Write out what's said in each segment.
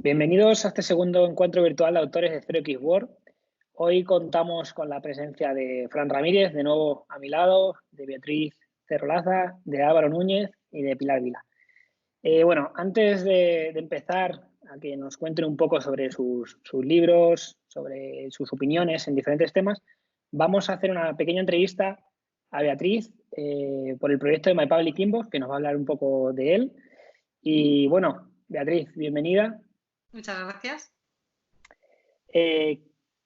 Bienvenidos a este segundo encuentro virtual de autores de 0x Word. Hoy contamos con la presencia de Fran Ramírez, de nuevo a mi lado, de Beatriz Cerrolaza, de Álvaro Núñez y de Pilar Vila. Bueno, antes de empezar a que nos cuenten un poco sobre sus libros, sobre sus opiniones en diferentes temas, vamos a hacer una pequeña entrevista a Beatriz por el proyecto de My Public Inbox, que nos va a hablar un poco de él. Y bueno, Beatriz, bienvenida. Muchas gracias.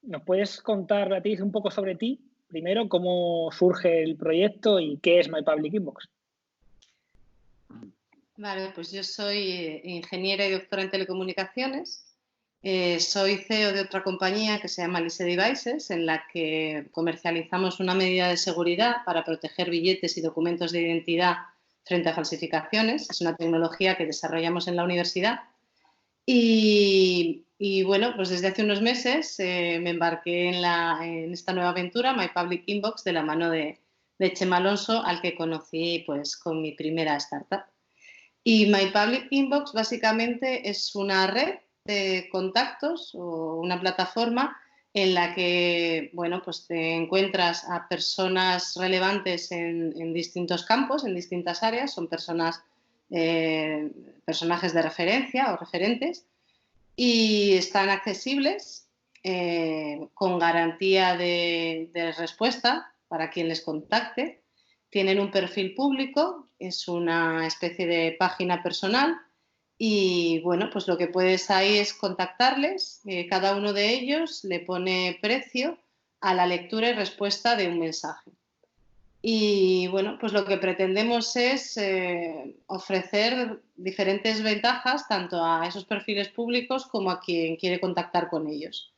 ¿Nos puedes contar, Beatriz, un poco sobre ti? Primero, cómo surge el proyecto y qué es My Public Inbox. Vale, pues yo soy ingeniera y doctora en telecomunicaciones. Soy CEO de otra compañía que se llama Lise Devices, en la que comercializamos una medida de seguridad para proteger billetes y documentos de identidad frente a falsificaciones. Es una tecnología que desarrollamos en la universidad. Y bueno, pues desde hace unos meses me embarqué en esta nueva aventura, My Public Inbox, de la mano de Chema Alonso, al que conocí pues con mi primera startup. Y My Public Inbox básicamente es una red de contactos o una plataforma en la que bueno, pues te encuentras a personas relevantes en distintos campos, en distintas áreas. Son personajes de referencia o referentes y están accesibles con garantía de respuesta para quien les contacte. Tienen un perfil público, es una especie de página personal y bueno, pues lo que puedes ahí es contactarles. Cada uno de ellos le pone precio a la lectura y respuesta de un mensaje. Y bueno, pues lo que pretendemos es ofrecer diferentes ventajas tanto a esos perfiles públicos como a quien quiere contactar con ellos.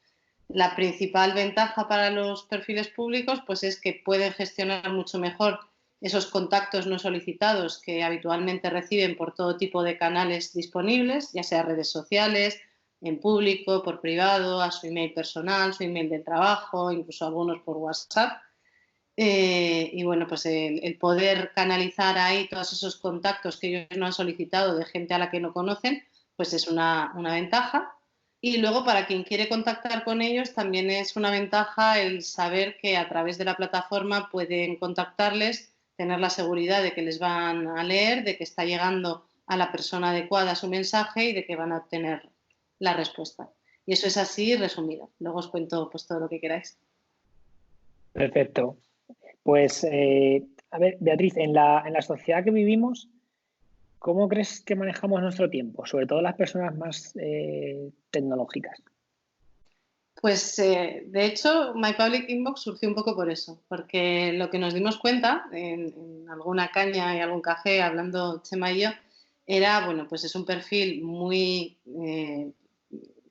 La principal ventaja para los perfiles públicos pues es que pueden gestionar mucho mejor esos contactos no solicitados que habitualmente reciben por todo tipo de canales disponibles, ya sea redes sociales, en público, por privado, a su email personal, su email de trabajo, incluso algunos por WhatsApp. Y bueno, pues el poder canalizar ahí todos esos contactos que ellos no han solicitado de gente a la que no conocen, pues es una ventaja. Y luego para quien quiere contactar con ellos también es una ventaja el saber que a través de la plataforma pueden contactarles, tener la seguridad de que les van a leer, de que está llegando a la persona adecuada su mensaje y de que van a obtener la respuesta. Y eso es así resumido. Luego os cuento pues todo lo que queráis. Perfecto. Pues, a ver, Beatriz, en la sociedad que vivimos, ¿cómo crees que manejamos nuestro tiempo? Sobre todo las personas más tecnológicas. Pues de hecho, My Public Inbox surgió un poco por eso, porque lo que nos dimos cuenta en alguna caña y algún café hablando Chema y yo, era, bueno, pues es un perfil muy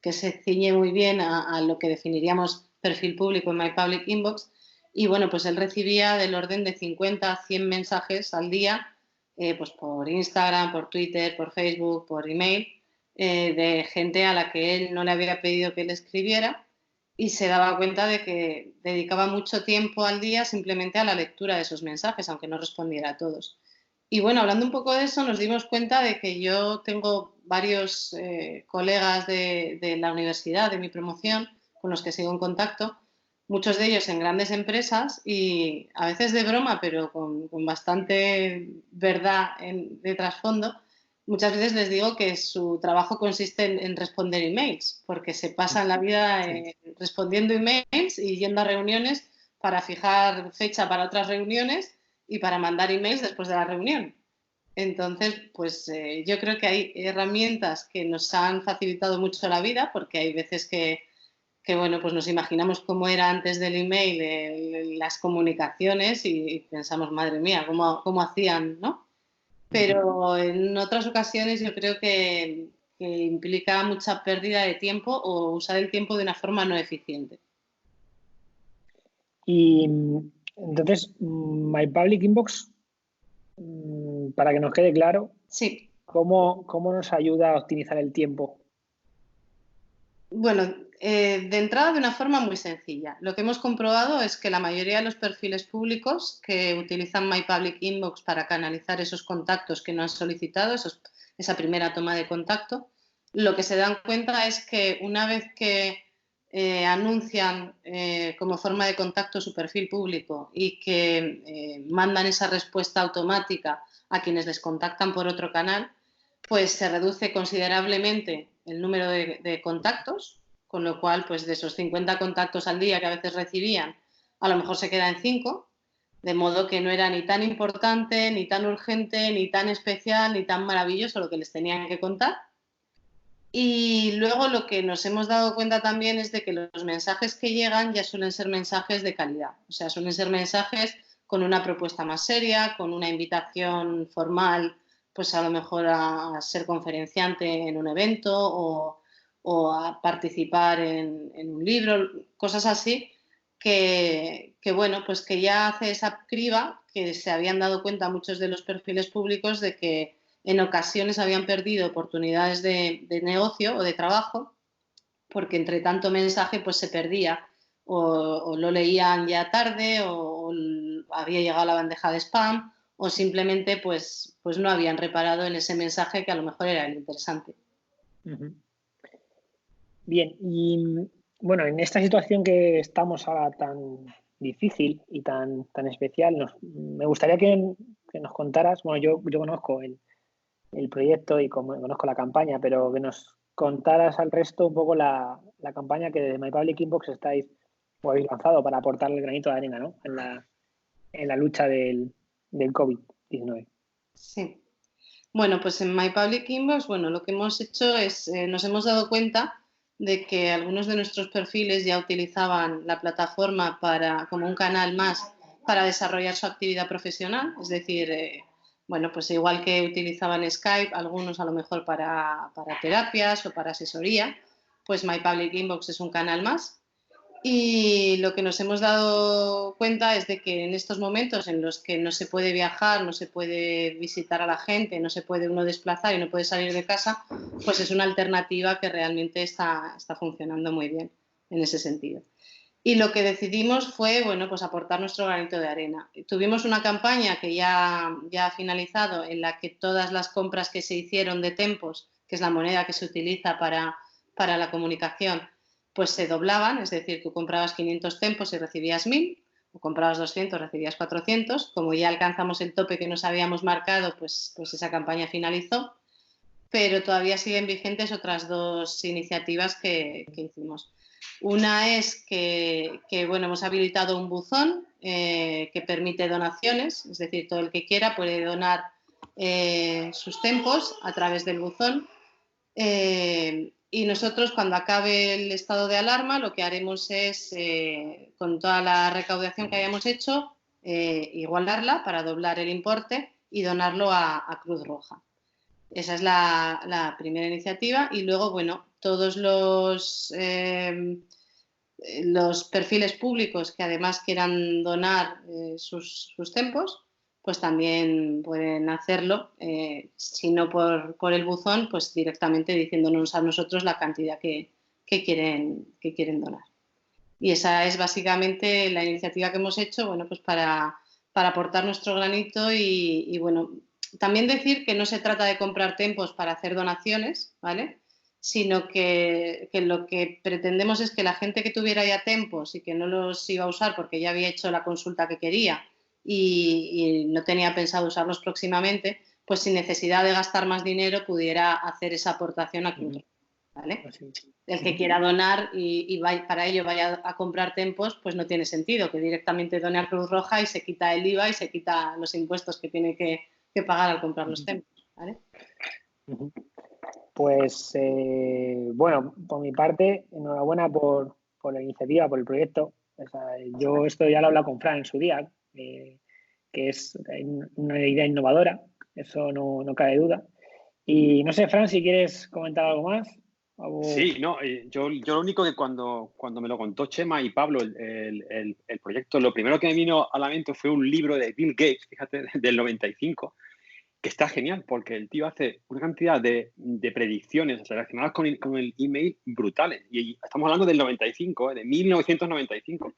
que se ciñe muy bien a lo que definiríamos perfil público en My Public Inbox. Y bueno, pues él recibía del orden de 50 a 100 mensajes al día, pues por Instagram, por Twitter, por Facebook, por email, de gente a la que él no le había pedido que le escribiera y se daba cuenta de que dedicaba mucho tiempo al día simplemente a la lectura de esos mensajes, aunque no respondiera a todos. Y bueno, hablando un poco de eso, nos dimos cuenta de que yo tengo varios colegas de la universidad, de mi promoción, con los que sigo en contacto, muchos de ellos en grandes empresas y a veces de broma, pero con bastante verdad de trasfondo. Muchas veces les digo que su trabajo consiste en responder emails, porque se pasan la vida respondiendo emails y yendo a reuniones para fijar fecha para otras reuniones y para mandar emails después de la reunión. Entonces, pues yo creo que hay herramientas que nos han facilitado mucho la vida, porque hay veces que bueno, pues nos imaginamos cómo era antes del email las comunicaciones y pensamos, madre mía, cómo hacían, ¿no? Pero en otras ocasiones yo creo que implica mucha pérdida de tiempo o usar el tiempo de una forma no eficiente. Y entonces, My Public Inbox, para que nos quede claro, Sí. ¿cómo nos ayuda a optimizar el tiempo? Bueno, de entrada de una forma muy sencilla. Lo que hemos comprobado es que la mayoría de los perfiles públicos que utilizan My Public Inbox para canalizar esos contactos que no han solicitado, esa primera toma de contacto, lo que se dan cuenta es que una vez que anuncian como forma de contacto su perfil público y que mandan esa respuesta automática a quienes les contactan por otro canal, pues se reduce considerablemente el número de contactos, con lo cual, pues de esos 50 contactos al día que a veces recibían, a lo mejor se queda en 5, de modo que no era ni tan importante, ni tan urgente, ni tan especial, ni tan maravilloso lo que les tenían que contar. Y luego lo que nos hemos dado cuenta también es de que los mensajes que llegan ya suelen ser mensajes de calidad. O sea, suelen ser mensajes con una propuesta más seria, con una invitación formal, pues a lo mejor a ser conferenciante en un evento o a participar en un libro, cosas así, bueno, pues que ya hace esa criba que se habían dado cuenta muchos de los perfiles públicos de que en ocasiones habían perdido oportunidades de negocio o de trabajo porque entre tanto mensaje pues se perdía o lo leían ya tarde o había llegado a la bandeja de spam o simplemente pues no habían reparado en ese mensaje que a lo mejor era el interesante. Bien, y bueno, en esta situación que estamos ahora tan difícil y tan especial, me gustaría que nos contaras, bueno, yo conozco el proyecto y conozco la campaña, pero que nos contaras al resto un poco la campaña que desde My Public Inbox o habéis lanzado para aportar el granito de arena, ¿no? en la lucha del COVID-19. Sí. Bueno, pues en My Public Inbox, bueno, lo que hemos hecho es, nos hemos dado cuenta de que algunos de nuestros perfiles ya utilizaban la plataforma como un canal más para desarrollar su actividad profesional, es decir, bueno, pues igual que utilizaban Skype, algunos a lo mejor para terapias o para asesoría, pues My Public Inbox es un canal más. Y lo que nos hemos dado cuenta es de que en estos momentos en los que no se puede viajar, no se puede visitar a la gente, no se puede uno desplazar y no puede salir de casa, pues es una alternativa que realmente está funcionando muy bien en ese sentido. Y lo que decidimos fue, bueno, pues aportar nuestro granito de arena. Tuvimos una campaña que ya ha finalizado en la que todas las compras que se hicieron de Tempos, que es la moneda que se utiliza para la comunicación, pues se doblaban, es decir, tú comprabas 500 Tempos y recibías 1000, o comprabas 200, recibías 400. Como ya alcanzamos el tope que nos habíamos marcado, pues esa campaña finalizó, pero todavía siguen vigentes otras dos iniciativas que hicimos. Una es que bueno, hemos habilitado un buzón que permite donaciones, es decir, todo el que quiera puede donar sus Tempos a través del buzón. Y nosotros, cuando acabe el estado de alarma, lo que haremos es, con toda la recaudación que hayamos hecho, igualarla para doblar el importe y donarlo a Cruz Roja. Esa es la primera iniciativa. Y luego, bueno, todos los perfiles públicos que además quieran donar sus Tempos, pues también pueden hacerlo, si no por el buzón, pues directamente diciéndonos a nosotros la cantidad que quieren donar. Y esa es básicamente la iniciativa que hemos hecho, bueno, pues para aportar nuestro granito y bueno, también decir que no se trata de comprar Tempos para hacer donaciones, ¿vale? Sino que lo que pretendemos es que la gente que tuviera ya Tempos y que no los iba a usar porque ya había hecho la consulta que quería y no tenía pensado usarlos próximamente, pues sin necesidad de gastar más dinero pudiera hacer esa aportación a Cruz Roja, ¿vale? El que quiera donar y para ello vaya a comprar Tempos, pues no tiene sentido que directamente done a Cruz Roja y se quita el IVA y se quita los impuestos que tiene que pagar al comprar los Tempos, ¿vale? Pues bueno, por mi parte, enhorabuena por la iniciativa, por el proyecto. O sea, yo esto ya lo he hablado con Fran en su día, que es una idea innovadora, eso no cabe duda. Y no sé, Fran, si quieres comentar algo más. Sí, no, yo lo único que cuando me lo contó Chema y Pablo el proyecto, lo primero que me vino a la mente fue un libro de Bill Gates, fíjate, del 95, que está genial porque el tío hace una cantidad de predicciones relacionadas con el email brutales. Y estamos hablando del 95, de 1995.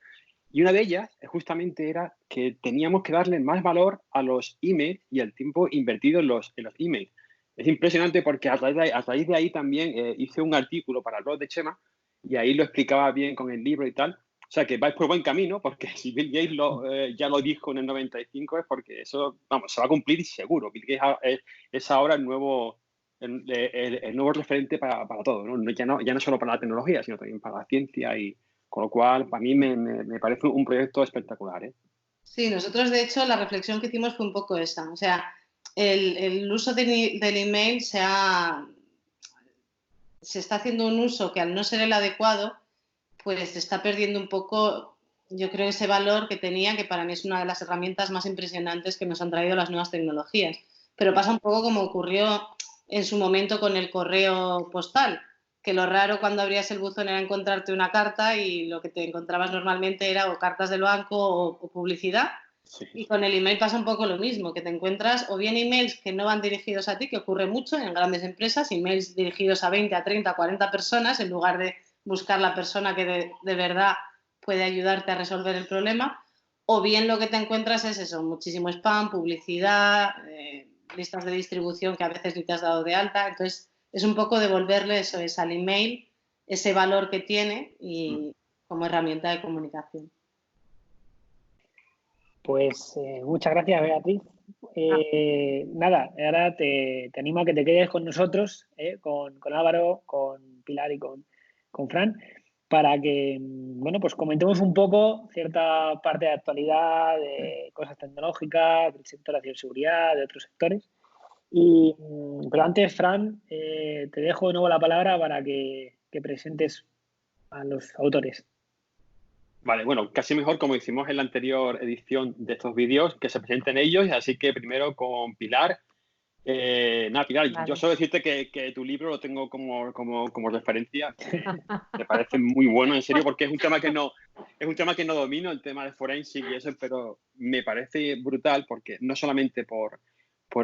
Y una de ellas justamente era que teníamos que darle más valor a los emails y al tiempo invertido en los emails. Es impresionante porque a raíz de ahí también hice un artículo para el blog de Chema y ahí lo explicaba bien con el libro y tal. O sea, que vais por buen camino, porque si Bill Gates ya lo dijo en el 95 es porque eso, vamos, se va a cumplir seguro. Bill Gates es ahora el nuevo referente para todo, ¿no? Ya no solo para la tecnología, sino también para la ciencia y con lo cual, para mí me parece un proyecto espectacular, ¿eh? Sí, nosotros de hecho la reflexión que hicimos fue un poco esa. O sea, el uso del email se está haciendo un uso que al no ser el adecuado, pues se está perdiendo un poco, yo creo, ese valor que tenía, que para mí es una de las herramientas más impresionantes que nos han traído las nuevas tecnologías. Pero pasa un poco como ocurrió en su momento con el correo postal, que lo raro cuando abrías el buzón era encontrarte una carta y lo que te encontrabas normalmente era o cartas del banco o publicidad. Sí. Y con el email pasa un poco lo mismo, que te encuentras o bien emails que no van dirigidos a ti, que ocurre mucho en grandes empresas, emails dirigidos a 20, a 30, a 40 personas, en lugar de buscar la persona que de verdad puede ayudarte a resolver el problema, o bien lo que te encuentras es eso, muchísimo spam, publicidad, listas de distribución que a veces ni te has dado de alta. Entonces es un poco devolverle eso es al email, ese valor que tiene y como herramienta de comunicación. Pues muchas gracias, Beatriz. Nada, ahora te animo a que te quedes con nosotros, con Álvaro, con Pilar y con Fran, para que, bueno, pues comentemos un poco cierta parte de actualidad, de cosas tecnológicas, del sector de la ciberseguridad, de otros sectores. Pero antes, Fran, te dejo de nuevo la palabra para que presentes a los autores. Vale, bueno, casi mejor como hicimos en la anterior edición de estos vídeos, que se presenten ellos, así que primero con Pilar. Nada, Pilar, Vale. yo solo decirte que tu libro lo tengo como referencia, me parece muy bueno, en serio, porque es un tema que no domino, el tema de forensic y eso, pero me parece brutal porque no solamente por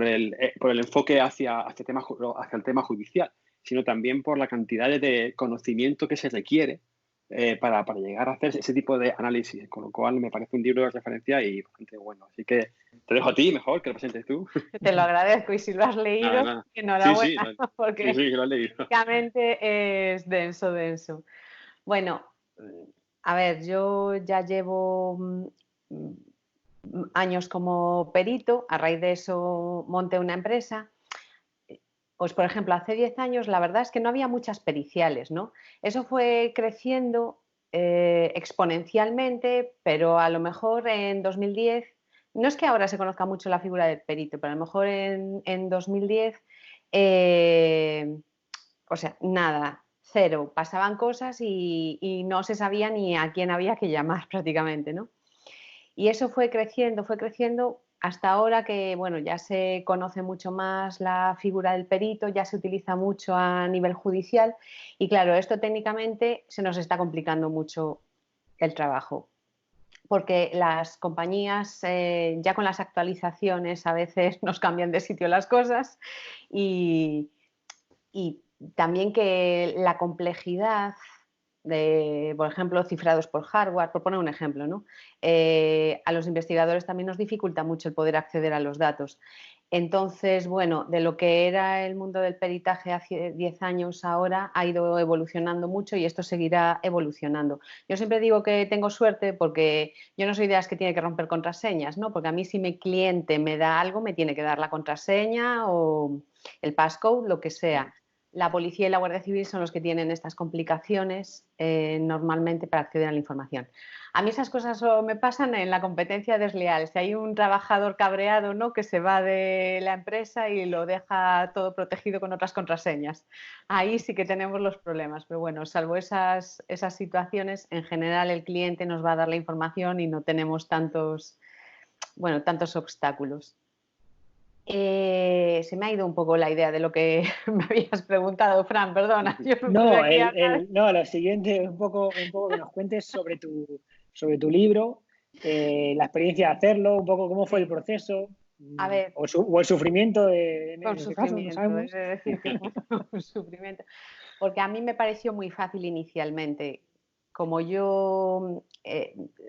el enfoque hacia el tema judicial, sino también por la cantidad de conocimiento que se requiere para llegar a hacer ese tipo de análisis, con lo cual me parece un libro de referencia y bastante bueno. Así que te dejo a ti mejor que lo presentes tú. Te lo agradezco y si lo has leído, Nada. enhorabuena, Sí, porque sí, lo has leído. prácticamente es denso. Bueno, a ver, yo ya llevo años como perito, a raíz de eso monté una empresa. Pues, por ejemplo, hace 10 años la verdad es que no había muchas periciales, ¿no? Eso fue creciendo exponencialmente, pero a lo mejor en 2010, no es que ahora se conozca mucho la figura del perito, pero a lo mejor en 2010, o sea, nada, cero, pasaban cosas y no se sabía ni a quién había que llamar prácticamente, ¿no? Y eso fue creciendo hasta ahora que, bueno, ya se conoce mucho más la figura del perito, ya se utiliza mucho a nivel judicial y claro, esto técnicamente se nos está complicando mucho el trabajo porque las compañías ya con las actualizaciones a veces nos cambian de sitio las cosas y también que la complejidad de, por ejemplo, cifrados por hardware, por poner un ejemplo, ¿no? A los investigadores también nos dificulta mucho el poder acceder a los datos. Entonces, bueno, de lo que era el mundo del peritaje hace 10 años ahora ha ido evolucionando mucho y esto seguirá evolucionando. Yo siempre digo que tengo suerte porque yo no soy de las que tiene que romper contraseñas, ¿no? Porque a mí si mi cliente me da algo, me tiene que dar la contraseña o el passcode, lo que sea. La policía y la Guardia Civil son los que tienen estas complicaciones normalmente para acceder a la información. A mí esas cosas solo me pasan en la competencia desleal. Si hay un trabajador cabreado, ¿no?, que se va de la empresa y lo deja todo protegido con otras contraseñas. Ahí sí que tenemos los problemas. Pero bueno, salvo esas situaciones, en general el cliente nos va a dar la información y no tenemos tantos obstáculos. Se me ha ido un poco la idea de lo que me habías preguntado, Fran, perdona. Yo me puse aquí a hablar. No, lo siguiente, un poco que nos cuentes sobre tu libro, la experiencia de hacerlo, un poco cómo fue el proceso, A ver, o el sufrimiento en con este caso, no sufrimiento, sabemos. es decir, que fue un sufrimiento. Porque a mí me pareció muy fácil inicialmente. como yo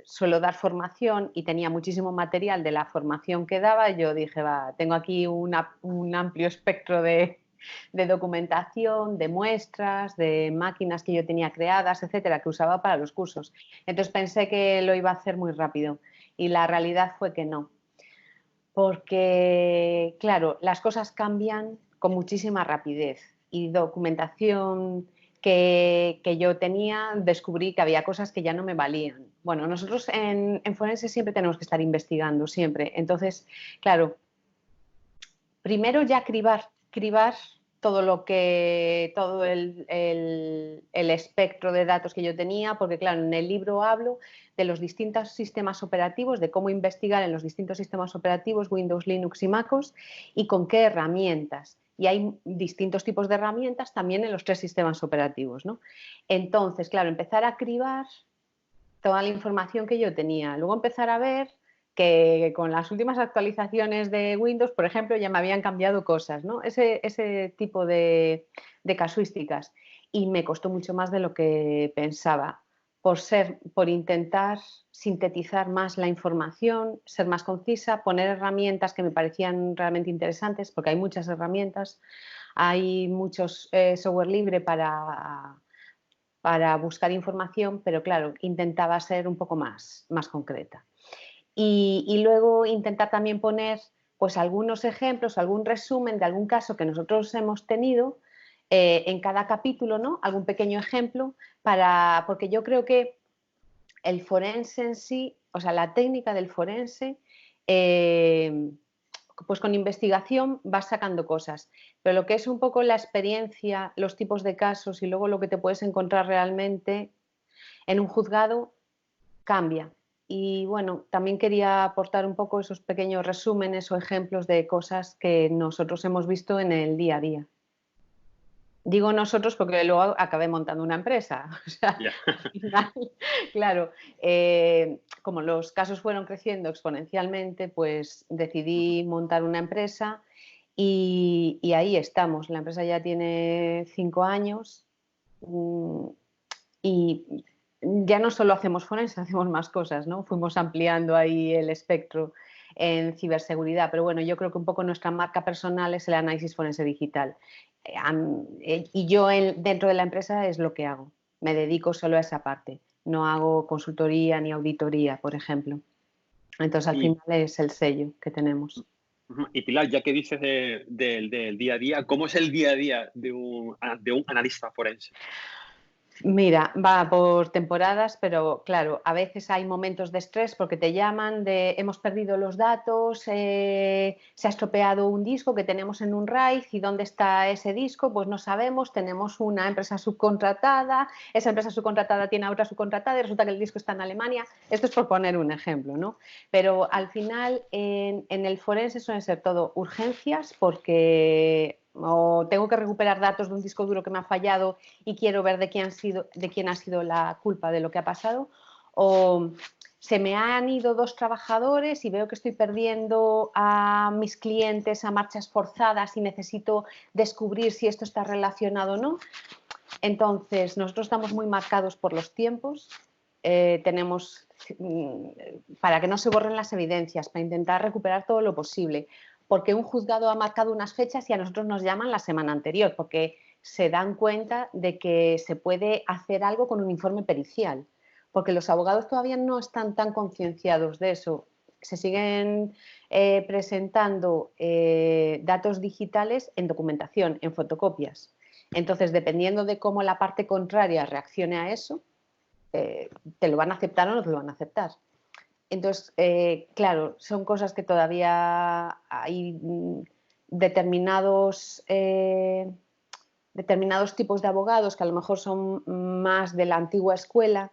suelo dar formación y tenía muchísimo material de la formación que daba, yo dije, va, tengo aquí un amplio espectro de documentación, de muestras, de máquinas que yo tenía creadas, etcétera, que usaba para los cursos. Entonces pensé que lo iba a hacer muy rápido y la realidad fue que no. Porque, claro, las cosas cambian con muchísima rapidez y documentación que yo tenía, descubrí que había cosas que ya no me valían. Bueno, nosotros en Forense siempre tenemos que estar investigando, siempre. Entonces, claro, primero ya cribar todo el espectro de datos que yo tenía, porque claro, en el libro hablo de los distintos sistemas operativos, de cómo investigar en los distintos sistemas operativos, Windows, Linux y MacOS, y con qué herramientas. Y hay distintos tipos de herramientas también en los 3 sistemas operativos, ¿no? Entonces, claro, empezar a cribar toda la información que yo tenía. Luego empezar a ver que con las últimas actualizaciones de Windows, por ejemplo, ya me habían cambiado cosas, ¿no? Ese tipo de casuísticas. Y me costó mucho más de lo que pensaba, por intentar sintetizar más la información, ser más concisa, poner herramientas que me parecían realmente interesantes, porque hay muchas herramientas, hay muchos software libre para buscar información, pero claro, intentaba ser un poco más concreta. Y luego intentar también poner pues algunos ejemplos, algún resumen de algún caso que nosotros hemos tenido en cada capítulo, ¿no? Algún pequeño ejemplo, porque yo creo que el forense en sí, o sea, la técnica del forense, pues con investigación vas sacando cosas, pero lo que es un poco la experiencia, los tipos de casos y luego lo que te puedes encontrar realmente en un juzgado cambia. Y bueno, también quería aportar un poco esos pequeños resúmenes o ejemplos de cosas que nosotros hemos visto en el día a día. Digo nosotros porque luego acabé montando una empresa. O sea, al final, claro, como los casos fueron creciendo exponencialmente, pues decidí montar una empresa y ahí estamos. La empresa ya tiene 5 años y ya no solo hacemos forense, hacemos más cosas, ¿no? Fuimos ampliando ahí el espectro en ciberseguridad, pero bueno, yo creo que un poco nuestra marca personal es el análisis forense digital. Y yo dentro de la empresa es lo que hago, me dedico solo a esa parte, no hago consultoría ni auditoría, por ejemplo. Entonces al final es el sello que tenemos. Y Pilar, ya que dices del día a día, ¿cómo es el día a día de un analista forense? Mira, va por temporadas, pero claro, a veces hay momentos de estrés porque te llaman de hemos perdido los datos, se ha estropeado un disco que tenemos en un RAID y ¿dónde está ese disco? Pues no sabemos, tenemos una empresa subcontratada, esa empresa subcontratada tiene a otra subcontratada y resulta que el disco está en Alemania. Esto es por poner un ejemplo, ¿no? Pero al final en el forense suelen ser todo urgencias porque o tengo que recuperar datos de un disco duro que me ha fallado y quiero ver de quién ha sido la culpa de lo que ha pasado, o se me han ido 2 trabajadores y veo que estoy perdiendo a mis clientes a marchas forzadas y necesito descubrir si esto está relacionado o no. Entonces, nosotros estamos muy marcados por los tiempos, tenemos, para que no se borren las evidencias, para intentar recuperar todo lo posible, porque un juzgado ha marcado unas fechas y a nosotros nos llaman la semana anterior, porque se dan cuenta de que se puede hacer algo con un informe pericial, porque los abogados todavía no están tan concienciados de eso. Se siguen presentando datos digitales en documentación, en fotocopias. Entonces, dependiendo de cómo la parte contraria reaccione a eso, te lo van a aceptar o no te lo van a aceptar. Entonces, claro, son cosas que todavía hay determinados tipos de abogados que a lo mejor son más de la antigua escuela,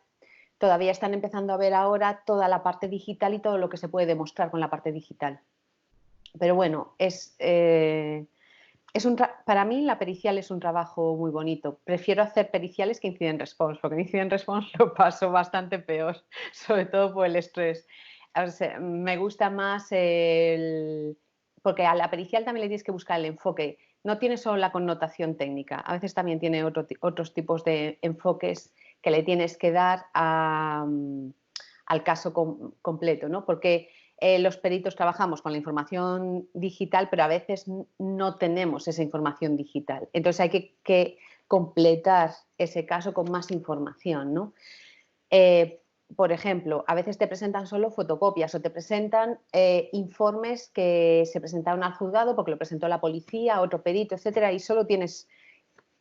todavía están empezando a ver ahora toda la parte digital y todo lo que se puede demostrar con la parte digital. Pero bueno, para mí la pericial es un trabajo muy bonito. Prefiero hacer periciales que incident response, porque en incident response lo paso bastante peor, sobre todo por el estrés. O sea, me gusta más porque a la pericial también le tienes que buscar el enfoque. No tiene solo la connotación técnica, a veces también tiene otros tipos de enfoques que le tienes que dar al caso completo, ¿no? Porque los peritos trabajamos con la información digital, pero a veces no tenemos esa información digital. Entonces hay que completar ese caso con más información, ¿no? Por ejemplo, a veces te presentan solo fotocopias o te presentan informes que se presentaron al juzgado porque lo presentó la policía, otro perito, etcétera, y solo tienes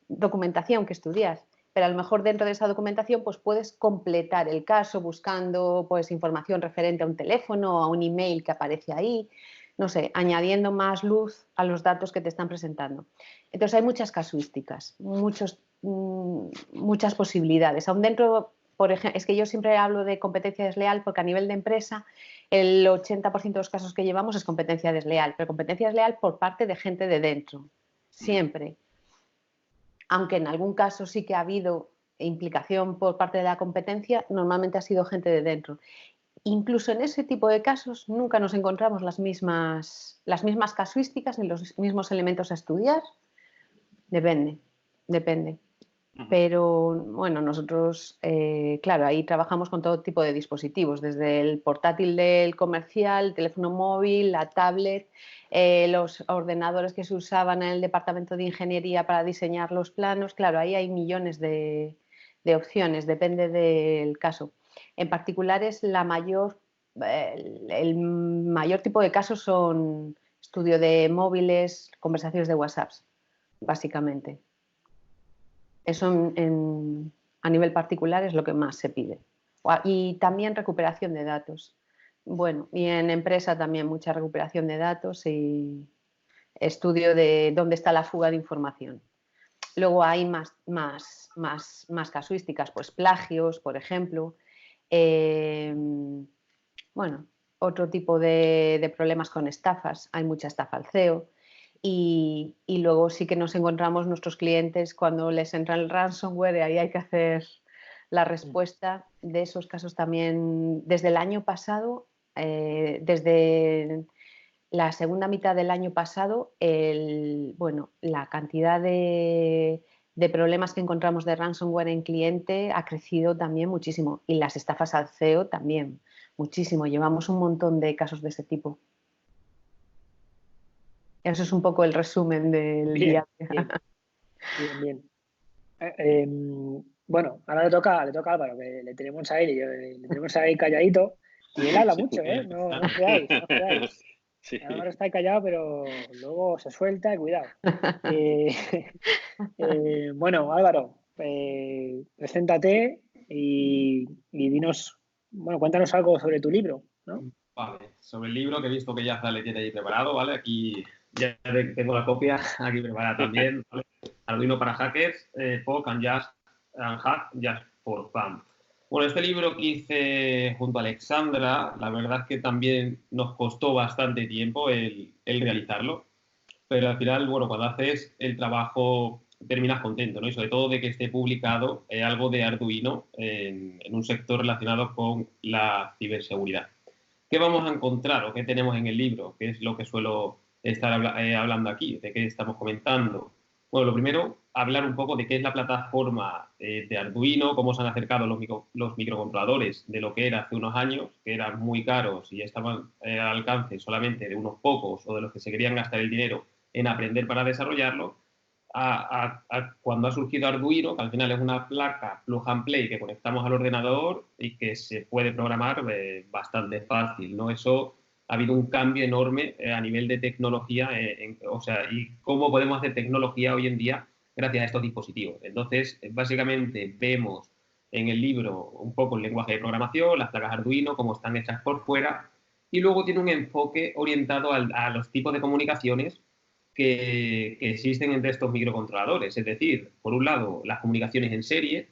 documentación que estudiar. Pero a lo mejor dentro de esa documentación pues puedes completar el caso buscando pues información referente a un teléfono o a un email que aparece ahí, no sé, añadiendo más luz a los datos que te están presentando. Entonces hay muchas casuísticas, muchas posibilidades. Aún dentro, por ejemplo, es que yo siempre hablo de competencia desleal porque a nivel de empresa el 80% de los casos que llevamos es competencia desleal, pero competencia desleal por parte de gente de dentro, siempre. Aunque en algún caso sí que ha habido implicación por parte de la competencia, normalmente ha sido gente de dentro. Incluso en ese tipo de casos nunca nos encontramos las mismas casuísticas ni los mismos elementos a estudiar. Depende. Pero bueno, nosotros, claro, ahí trabajamos con todo tipo de dispositivos, desde el portátil del comercial, el teléfono móvil, la tablet, los ordenadores que se usaban en el departamento de ingeniería para diseñar los planos. Claro, ahí hay millones de opciones, depende del caso. En particular el mayor tipo de casos son estudio de móviles, conversaciones de WhatsApp, básicamente. Eso a nivel particular es lo que más se pide. Y también recuperación de datos. Bueno, y en empresa también mucha recuperación de datos y estudio de dónde está la fuga de información. Luego hay más casuísticas, pues plagios, por ejemplo. Bueno, otro tipo de problemas con estafas. Hay mucha estafa al CEO. Y luego sí que nos encontramos nuestros clientes cuando les entra el ransomware y ahí hay que hacer la respuesta de esos casos también. Desde el año pasado, desde la segunda mitad del año pasado, la cantidad de problemas que encontramos de ransomware en cliente ha crecido también muchísimo y las estafas al CEO también muchísimo. Llevamos un montón de casos de ese tipo. Eso es un poco el resumen del día. Bien. Bueno, ahora le toca a Álvaro, que le tenemos ahí calladito. Y él habla mucho, ¿eh? No os creáis. Sí. Álvaro está ahí callado, pero luego se suelta y cuidado. Bueno, Álvaro, preséntate y dinos, bueno, cuéntanos algo sobre tu libro, ¿no? Vale, sobre el libro que he visto que ya Zale tiene ahí preparado, ¿vale? Aquí ya tengo la copia aquí preparada también, ¿vale? Arduino para hackers, POC and Hack Just for Fun. Bueno, este libro que hice junto a Alexandra, la verdad es que también nos costó bastante tiempo el realizarlo, pero al final, bueno, cuando haces el trabajo terminas contento, ¿no? Y sobre todo de que esté publicado algo de Arduino en un sector relacionado con la ciberseguridad. ¿Qué vamos a encontrar o qué tenemos en el libro? ¿Qué es lo que suelo estar hablando aquí? ¿De qué estamos comentando? Bueno, lo primero, hablar un poco de qué es la plataforma de Arduino, cómo se han acercado los microcontroladores de lo que era hace unos años, que eran muy caros y estaban al alcance solamente de unos pocos o de los que se querían gastar el dinero en aprender para desarrollarlo, a cuando ha surgido Arduino, que al final es una placa plug and play que conectamos al ordenador y que se puede programar bastante fácil, ¿no? Eso ha habido un cambio enorme a nivel de tecnología, y cómo podemos hacer tecnología hoy en día gracias a estos dispositivos. Entonces, básicamente vemos en el libro un poco el lenguaje de programación, las placas Arduino, cómo están hechas por fuera, y luego tiene un enfoque orientado a los tipos de comunicaciones que existen entre estos microcontroladores. Es decir, por un lado, las comunicaciones en serie,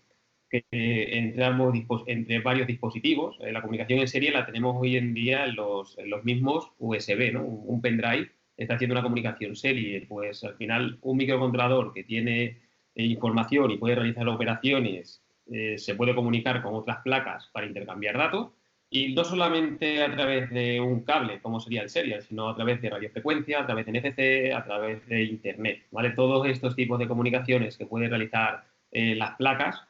que entre varios dispositivos. La comunicación en serie la tenemos hoy en día en los mismos USB, ¿no? Un pendrive está haciendo una comunicación serie. Pues al final, un microcontrolador que tiene información y puede realizar operaciones se puede comunicar con otras placas para intercambiar datos. Y no solamente a través de un cable, como sería el serial, sino a través de radiofrecuencia, a través de NFC, a través de Internet, ¿vale? Todos estos tipos de comunicaciones que pueden realizar las placas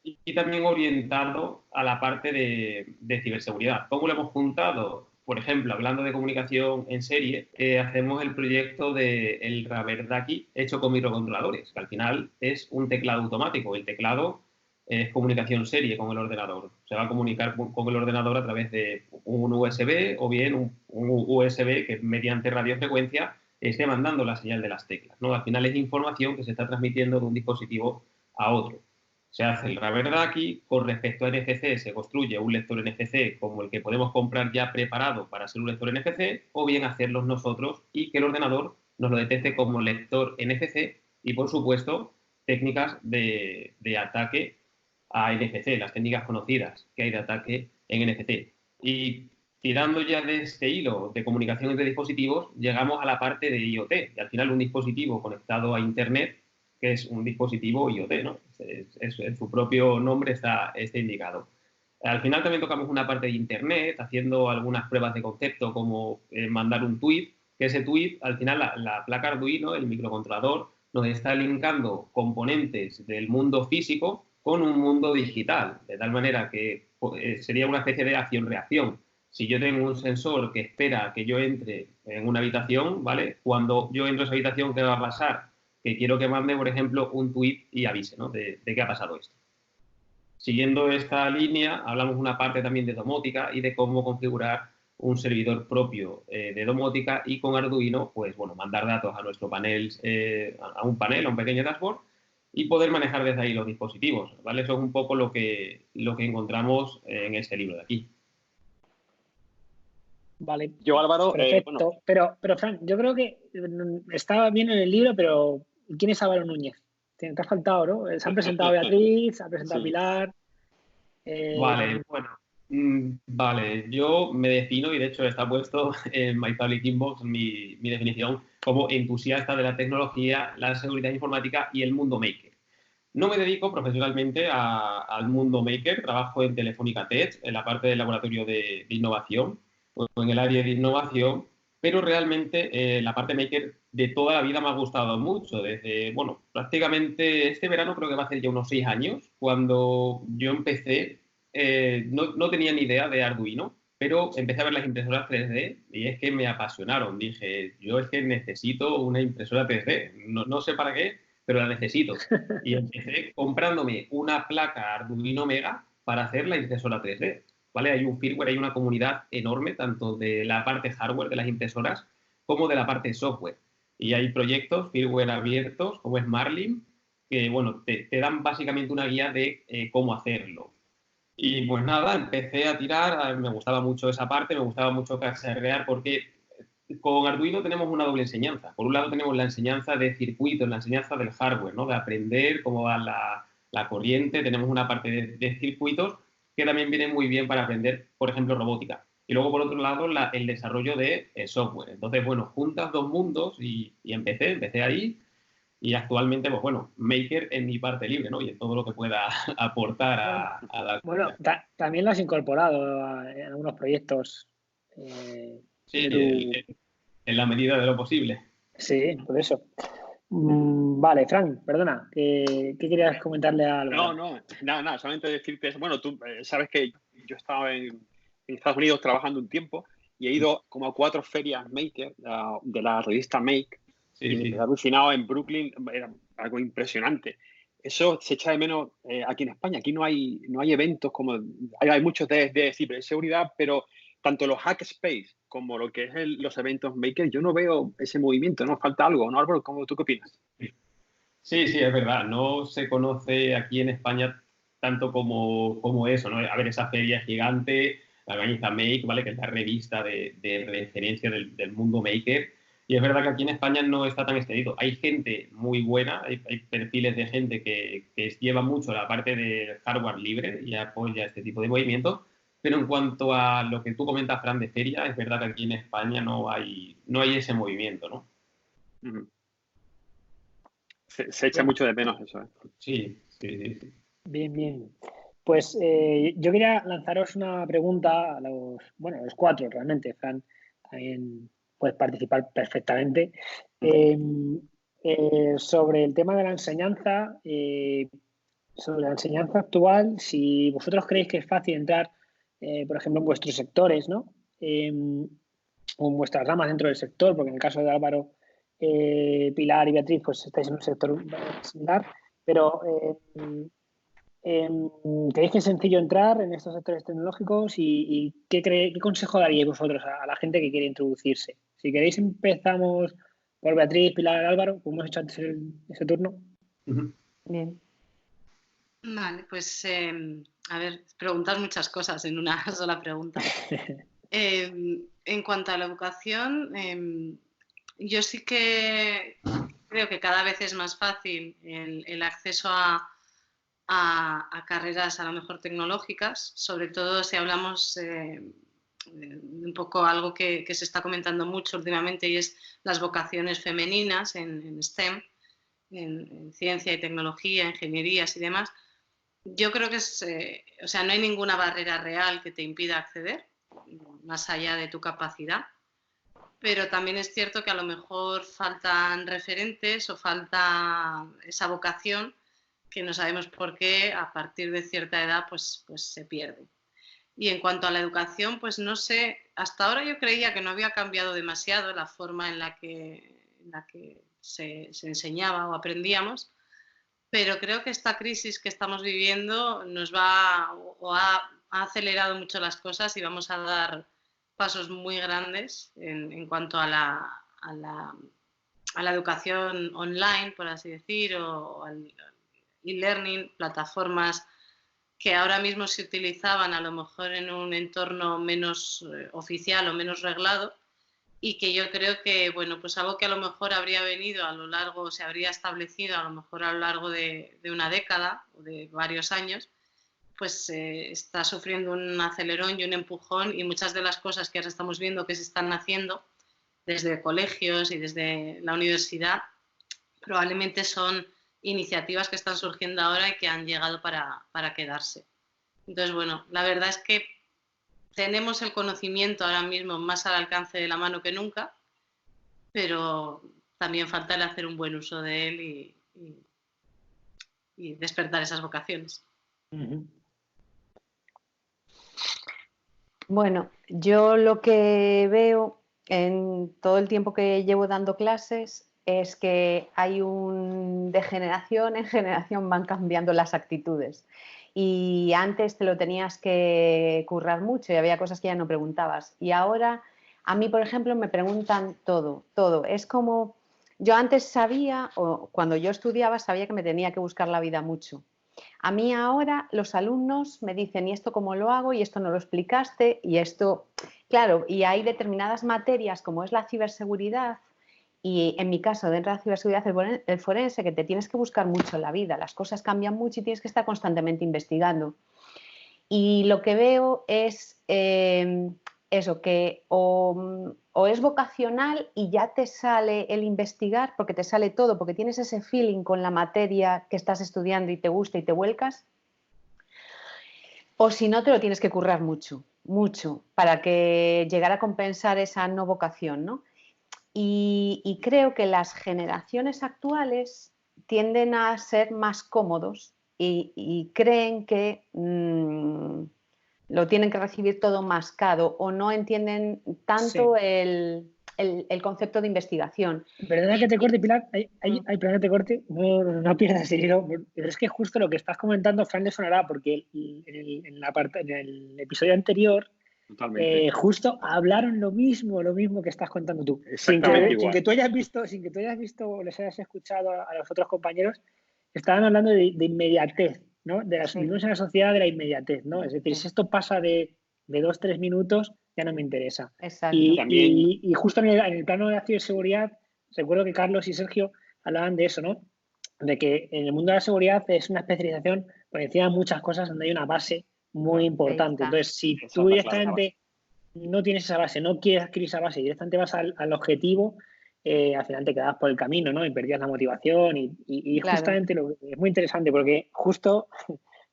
y también orientado a la parte de ciberseguridad. ¿Cómo lo hemos juntado? Por ejemplo, hablando de comunicación en serie, hacemos el proyecto del Raverdaki hecho con microcontroladores, que al final es un teclado automático. El teclado es comunicación serie con el ordenador. Se va a comunicar con el ordenador a través de un USB o bien un USB que mediante radiofrecuencia esté mandando la señal de las teclas, ¿no? Al final es información que se está transmitiendo de un dispositivo a otro. Se hace el Raverdaki, con respecto a NFC se construye un lector NFC como el que podemos comprar ya preparado para ser un lector NFC, o bien hacerlos nosotros y que el ordenador nos lo detecte como lector NFC y, por supuesto, técnicas de ataque a NFC, las técnicas conocidas que hay de ataque en NFC. Y tirando ya de este hilo de comunicación entre dispositivos, llegamos a la parte de IoT. Y al final un dispositivo conectado a Internet, que es un dispositivo IoT, ¿no? En su propio nombre está indicado. Al final también tocamos una parte de Internet, haciendo algunas pruebas de concepto, como mandar un tweet, que ese tweet, al final la placa Arduino, el microcontrolador, nos está linkando componentes del mundo físico con un mundo digital, de tal manera que sería una especie de acción-reacción. Si yo tengo un sensor que espera que yo entre en una habitación, ¿vale? Cuando yo entro a esa habitación, ¿qué va a pasar? Que quiero que mande, por ejemplo, un tweet y avise, ¿no? de qué ha pasado esto. Siguiendo esta línea, hablamos una parte también de domótica y de cómo configurar un servidor propio de domótica y con Arduino, pues bueno, mandar datos a nuestro panel, a un panel, a un pequeño dashboard y poder manejar desde ahí los dispositivos, ¿vale? Eso es un poco lo que encontramos en este libro de aquí. Vale. Yo, Álvaro, perfecto. Pero, Fran, yo creo que estaba bien en el libro, pero ¿quién es Álvaro Núñez? Te ha faltado, ¿no? Se han presentado Beatriz, se ha presentado Sí. Pilar. Vale, bueno. Vale, yo me defino, y de hecho está puesto en My Public Inbox mi definición, como entusiasta de la tecnología, la seguridad informática y el mundo maker. No me dedico profesionalmente al mundo maker, trabajo en Telefónica Tech, en la parte del laboratorio de innovación, o en el área de innovación, pero realmente la parte maker de toda la vida me ha gustado mucho, desde, bueno, prácticamente este verano creo que va a ser ya unos 6 años, cuando yo empecé, no tenía ni idea de Arduino, pero empecé a ver las impresoras 3D y es que me apasionaron. Dije, yo es que necesito una impresora 3D, no sé para qué, pero la necesito. Y empecé comprándome una placa Arduino Mega para hacer la impresora 3D. ¿Vale? Hay un firmware, hay una comunidad enorme, tanto de la parte hardware de las impresoras como de la parte software. Y hay proyectos, firmware abiertos, como es Marlin, que bueno, te dan básicamente una guía de cómo hacerlo. Y pues nada, empecé a tirar, me gustaba mucho esa parte, me gustaba mucho cacharrear, porque con Arduino tenemos una doble enseñanza. Por un lado tenemos la enseñanza de circuitos, la enseñanza del hardware, ¿no? De aprender cómo va la corriente. Tenemos una parte de circuitos que también viene muy bien para aprender, por ejemplo, robótica. Y luego, por otro lado, el desarrollo de software. Entonces, bueno, juntas dos mundos y empecé ahí. Y actualmente, pues bueno, maker en mi parte libre, ¿no? Y en todo lo que pueda aportar a la... Bueno, también lo has incorporado en algunos proyectos. Sí, en la medida de lo posible. Sí, por eso. Vale, Fran, perdona, ¿qué querías comentarle a Álvaro? No, nada, solamente decirte eso. Bueno, tú sabes que yo estaba en Estados Unidos trabajando un tiempo y he ido como a 4 ferias maker de la revista Make, y me he alucinado en Brooklyn, era algo impresionante. Eso se echa de menos aquí en España. Aquí no hay eventos como... Hay muchos de ciberseguridad, pero tanto los Hackspace como lo que es los eventos maker, yo no veo ese movimiento, ¿no? Falta algo, ¿no, Álvaro? ¿Tú qué opinas? Sí, es verdad. No se conoce aquí en España tanto como eso, ¿no? A ver, esa feria gigante, la organiza Make, ¿vale? Que es la revista de referencia del mundo maker. Y es verdad que aquí en España no está tan extendido. Hay gente muy buena, hay perfiles de gente que lleva mucho la parte de hardware libre y apoya este tipo de movimientos. Pero en cuanto a lo que tú comentas, Fran, de feria, es verdad que aquí en España no hay ese movimiento, ¿no? Uh-huh. Se echa mucho de menos eso, ¿eh? Sí. Bien. Pues yo quería lanzaros una pregunta a los 4 realmente. Fran también puedes participar perfectamente. Sobre el tema de la enseñanza, sobre la enseñanza actual, si vosotros creéis que es fácil entrar, por ejemplo, en vuestros sectores, ¿no? O en vuestras ramas dentro del sector, porque en el caso de Álvaro, Pilar y Beatriz, pues estáis en un sector similar, pero ¿creéis que es sencillo entrar en estos sectores tecnológicos y qué consejo daríais vosotros a la gente que quiere introducirse? Si queréis empezamos por Beatriz, Pilar, Álvaro, como hemos hecho antes ese turno. Bien. Vale, pues a ver, preguntas muchas cosas en una sola pregunta. En cuanto a la educación, yo sí que creo que cada vez es más fácil el acceso a carreras a lo mejor tecnológicas, sobre todo si hablamos un poco algo que se está comentando mucho últimamente y es las vocaciones femeninas en STEM, en ciencia y tecnología, ingenierías y demás. Yo creo que o sea, no hay ninguna barrera real que te impida acceder, más allá de tu capacidad, pero también es cierto que a lo mejor faltan referentes o falta esa vocación que no sabemos por qué a partir de cierta edad pues se pierde. Y en cuanto a la educación, pues no sé, hasta ahora yo creía que no había cambiado demasiado la forma en la que se enseñaba o aprendíamos, pero creo que esta crisis que estamos viviendo nos va o ha acelerado mucho las cosas y vamos a dar pasos muy grandes en cuanto a la educación online, por así decir, o al e-learning, plataformas que ahora mismo se utilizaban a lo mejor en un entorno menos oficial o menos reglado, y que yo creo que, bueno, pues algo que a lo mejor habría venido a lo largo, se habría establecido a lo mejor a lo largo de una década o de varios años, pues está sufriendo un acelerón y un empujón, y muchas de las cosas que ahora estamos viendo que se están haciendo desde colegios y desde la universidad probablemente son iniciativas que están surgiendo ahora y que han llegado para quedarse. Entonces, bueno, la verdad es que tenemos el conocimiento ahora mismo más al alcance de la mano que nunca, pero también falta el hacer un buen uso de él y despertar esas vocaciones. Bueno, yo lo que veo en todo el tiempo que llevo dando clases es que hay de generación en generación van cambiando las actitudes. Y antes te lo tenías que currar mucho y había cosas que ya no preguntabas. Y ahora a mí, por ejemplo, me preguntan todo, todo. Es como yo antes sabía, o cuando yo estudiaba, sabía que me tenía que buscar la vida mucho. A mí ahora los alumnos me dicen, ¿y esto cómo lo hago? Y esto no lo explicaste, y esto, claro, y hay determinadas materias como es la ciberseguridad, y en mi caso, dentro de la ciberseguridad, el forense, que te tienes que buscar mucho en la vida, las cosas cambian mucho y tienes que estar constantemente investigando. Y lo que veo es eso, que o es vocacional y ya te sale el investigar, porque te sale todo, porque tienes ese feeling con la materia que estás estudiando y te gusta y te vuelcas, o si no, te lo tienes que currar mucho, mucho, para que llegara a compensar esa no vocación, ¿no? Y creo que las generaciones actuales tienden a ser más cómodos y creen que lo tienen que recibir todo mascado o no entienden tanto el concepto de investigación. Perdona que te corte, Pilar, perdona que te corte, no pierdas el hilo, pero es que justo lo que estás comentando, Fran, le sonará, porque en el episodio anterior justo hablaron lo mismo que estás contando tú. Sin que tú hayas visto o les hayas escuchado a los otros compañeros, estaban hablando de inmediatez, ¿no? Vivimos en la sociedad de la inmediatez, ¿no? Es decir, si esto pasa de 2-3 minutos, ya no me interesa. Exacto. Y justo en el plano de la ciberseguridad, recuerdo que Carlos y Sergio hablaban de eso, ¿no? De que en el mundo de la seguridad es una especialización por encima de muchas cosas donde hay una base muy importante. Entonces, si tú directamente no tienes esa base, no quieres adquirir esa base, directamente vas al objetivo, al final te quedas por el camino, ¿no? Y perdías la motivación y claro. Justamente es muy interesante porque justo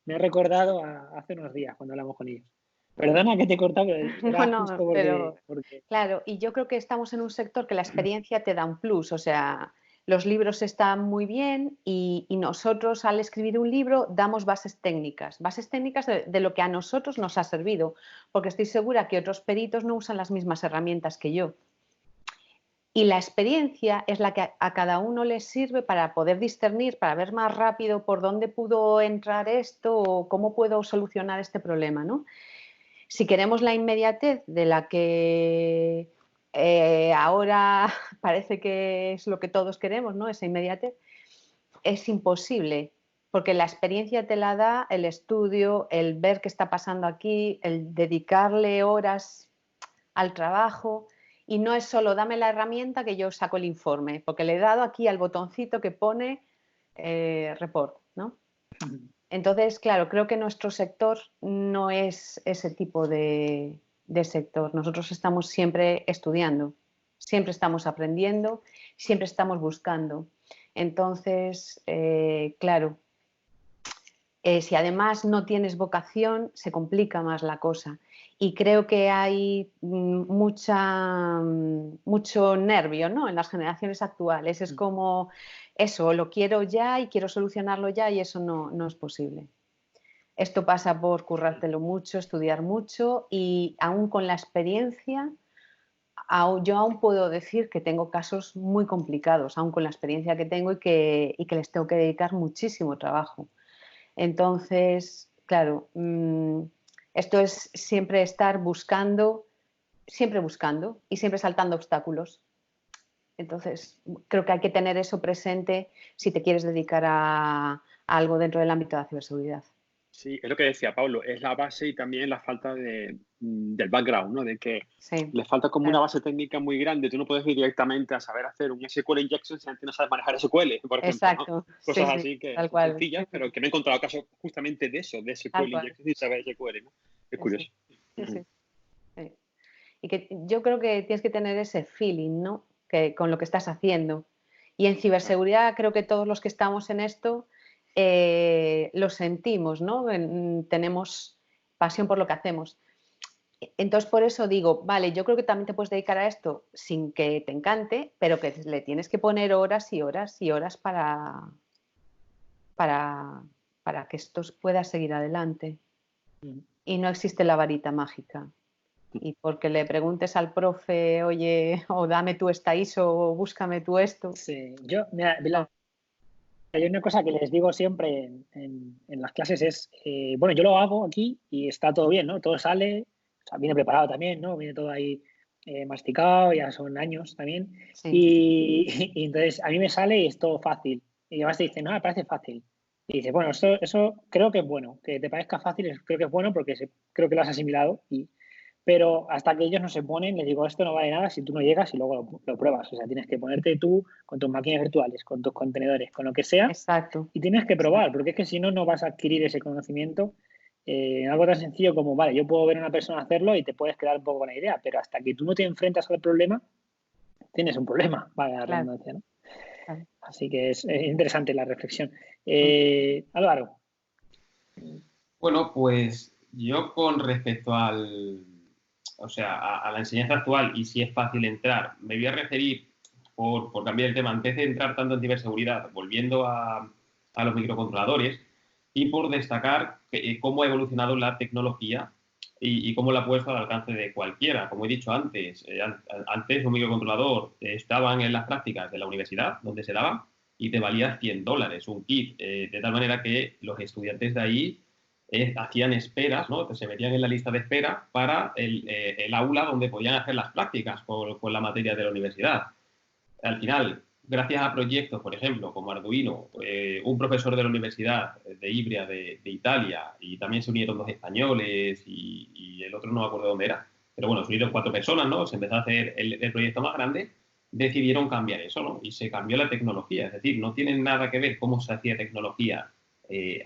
me he recordado hace unos días cuando hablamos con ellos. Perdona que te he cortado, pero era justo porque... Claro, y yo creo que estamos en un sector que la experiencia te da un plus, o sea, los libros están muy bien y nosotros al escribir un libro damos bases técnicas de lo que a nosotros nos ha servido, porque estoy segura que otros peritos no usan las mismas herramientas que yo. Y la experiencia es la que a cada uno les sirve para poder discernir, para ver más rápido por dónde pudo entrar esto o cómo puedo solucionar este problema, ¿no? Si queremos la inmediatez de la que ahora parece que es lo que todos queremos, ¿no? Esa inmediatez, es imposible, porque la experiencia te la da el estudio, el ver qué está pasando aquí, el dedicarle horas al trabajo. Y no es solo dame la herramienta que yo saco el informe, porque le he dado aquí al botoncito que pone report, ¿no? Entonces, claro, creo que nuestro sector no es ese tipo de sector. Nosotros estamos siempre estudiando, siempre estamos aprendiendo, siempre estamos buscando. Entonces, claro, si además no tienes vocación, se complica más la cosa. Y creo que hay mucho nervio, ¿no? En las generaciones actuales. Es como eso, lo quiero ya y quiero solucionarlo ya y eso no es posible. Esto pasa por currártelo mucho, estudiar mucho y aún con la experiencia, yo aún puedo decir que tengo casos muy complicados, aún con la experiencia que tengo y que les tengo que dedicar muchísimo trabajo. Entonces, claro, esto es siempre estar buscando y siempre saltando obstáculos. Entonces, creo que hay que tener eso presente si te quieres dedicar a algo dentro del ámbito de la ciberseguridad. Sí, es lo que decía Pablo, es la base y también la falta del background, ¿no? De que le falta como una base técnica muy grande. Tú no puedes ir directamente a saber hacer un SQL injection si antes no sabes manejar SQL, por ejemplo. Exacto. ¿no? Cosas así que son sencillas, Sí. pero que me he encontrado casos justamente de eso, de SQL injection sin saber SQL, ¿no? Es curioso. Sí. Y que yo creo que tienes que tener ese feeling, ¿no? Con lo que estás haciendo. Y en ciberseguridad creo que todos los que estamos en esto lo sentimos, ¿no? Tenemos pasión por lo que hacemos. Entonces, por eso digo, vale, yo creo que también te puedes dedicar a esto sin que te encante, pero que le tienes que poner horas y horas y horas para que esto pueda seguir adelante. Y no existe la varita mágica. Y porque le preguntes al profe, oye, o dame tú esta ISO, o búscame tú esto. Sí, mira, hay una cosa que les digo siempre en las clases es, bueno, yo lo hago aquí y está todo bien, ¿no? Todo sale, o sea, viene preparado también, ¿no? Viene todo ahí masticado, ya son años también. Sí. Y entonces a mí me sale y es todo fácil. Y además te dicen, no, me parece fácil. Y dices, bueno, eso creo que es bueno. Que te parezca fácil, creo que es bueno porque creo que lo has asimilado. Pero hasta que ellos no se ponen, les digo, esto no vale nada si tú no llegas y luego lo pruebas. O sea, tienes que ponerte tú con tus máquinas virtuales, con tus contenedores, con lo que sea. Exacto. Y tienes que probar, porque es que si no, no vas a adquirir ese conocimiento en algo tan sencillo como, vale, yo puedo ver a una persona hacerlo y te puedes quedar un poco con la idea, pero hasta que tú no te enfrentas al problema, tienes un problema, vale la redundancia, ¿no? Claro. Así que es interesante la reflexión. Álvaro. Bueno, pues yo con respecto a la enseñanza actual y si es fácil entrar, me voy a referir, por cambiar el tema, antes de entrar tanto en ciberseguridad, volviendo a los microcontroladores, y por destacar cómo ha evolucionado la tecnología y cómo la ha puesto al alcance de cualquiera. Como he dicho antes, antes un microcontrolador estaban en las prácticas de la universidad, donde se daba, y te valía $100 un kit, de tal manera que los estudiantes de ahí hacían esperas, ¿no? Se metían en la lista de espera para el aula donde podían hacer las prácticas con la materia de la universidad. Al final, gracias a proyectos, por ejemplo, como Arduino, un profesor de la Universidad de Ibria de Italia, y también se unieron 2 españoles y el otro no me acuerdo dónde era, pero bueno, se unieron 4 personas, ¿no? Se empezó a hacer el proyecto más grande, decidieron cambiar eso, ¿no? Y se cambió la tecnología, es decir, no tiene nada que ver cómo se hacía tecnología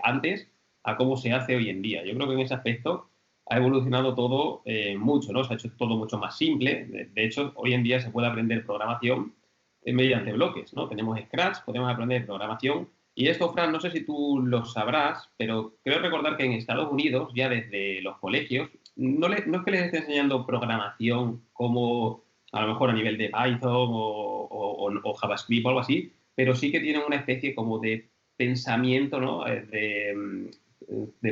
antes a cómo se hace hoy en día. Yo creo que en ese aspecto ha evolucionado todo mucho, ¿no? Se ha hecho todo mucho más simple. De hecho, hoy en día se puede aprender programación mediante bloques, ¿no? Tenemos Scratch, podemos aprender programación. Y esto, Fran, no sé si tú lo sabrás, pero creo recordar que en Estados Unidos, ya desde los colegios, no es que les esté enseñando programación como a lo mejor a nivel de Python o JavaScript o algo así, pero sí que tienen una especie como de pensamiento, ¿no? De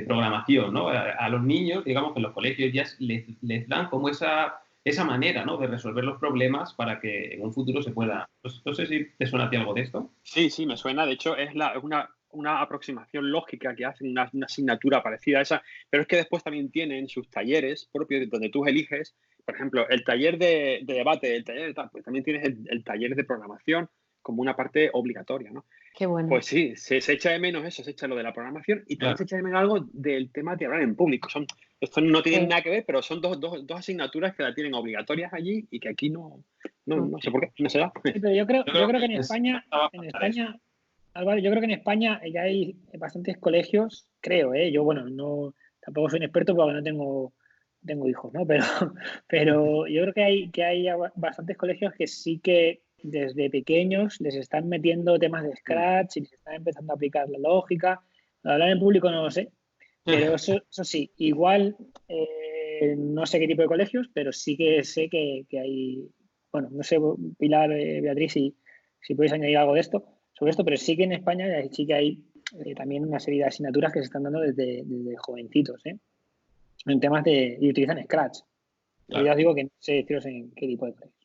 programación, ¿no? A los niños, digamos que en los colegios ya les dan como esa manera, ¿no? De resolver los problemas para que en un futuro se pueda... No sé si te suena a ti algo de esto. Sí, me suena. De hecho, es una aproximación lógica que hacen, una asignatura parecida a esa, pero es que después también tienen sus talleres propios donde tú eliges, por ejemplo, el taller de debate, el taller de tal, pues también tienes el taller de programación como una parte obligatoria, ¿no? Qué bueno. Pues sí, se echa de menos eso, se echa lo de la programación y también se echa de menos algo del tema de hablar en público. Esto no tiene nada que ver, pero son dos asignaturas que la tienen obligatorias allí y que aquí no sé por qué, no se da. Sí, pero yo creo que en España, Álvaro, yo creo que en España ya hay bastantes colegios, creo, yo tampoco soy un experto porque no tengo hijos, ¿no? Pero yo creo que hay bastantes colegios que sí que desde pequeños les están metiendo temas de Scratch y les están empezando a aplicar la lógica. Hablar en público no lo sé, pero eso sí, igual no sé qué tipo de colegios, pero sí que sé que hay, bueno, no sé, Pilar, Beatriz, si podéis añadir algo de sobre esto, pero sí que en España sí que hay también una serie de asignaturas que se están dando desde jovencitos, en temas y utilizan Scratch. Claro. Ya os digo que no sé deciros en qué tipo de colegios.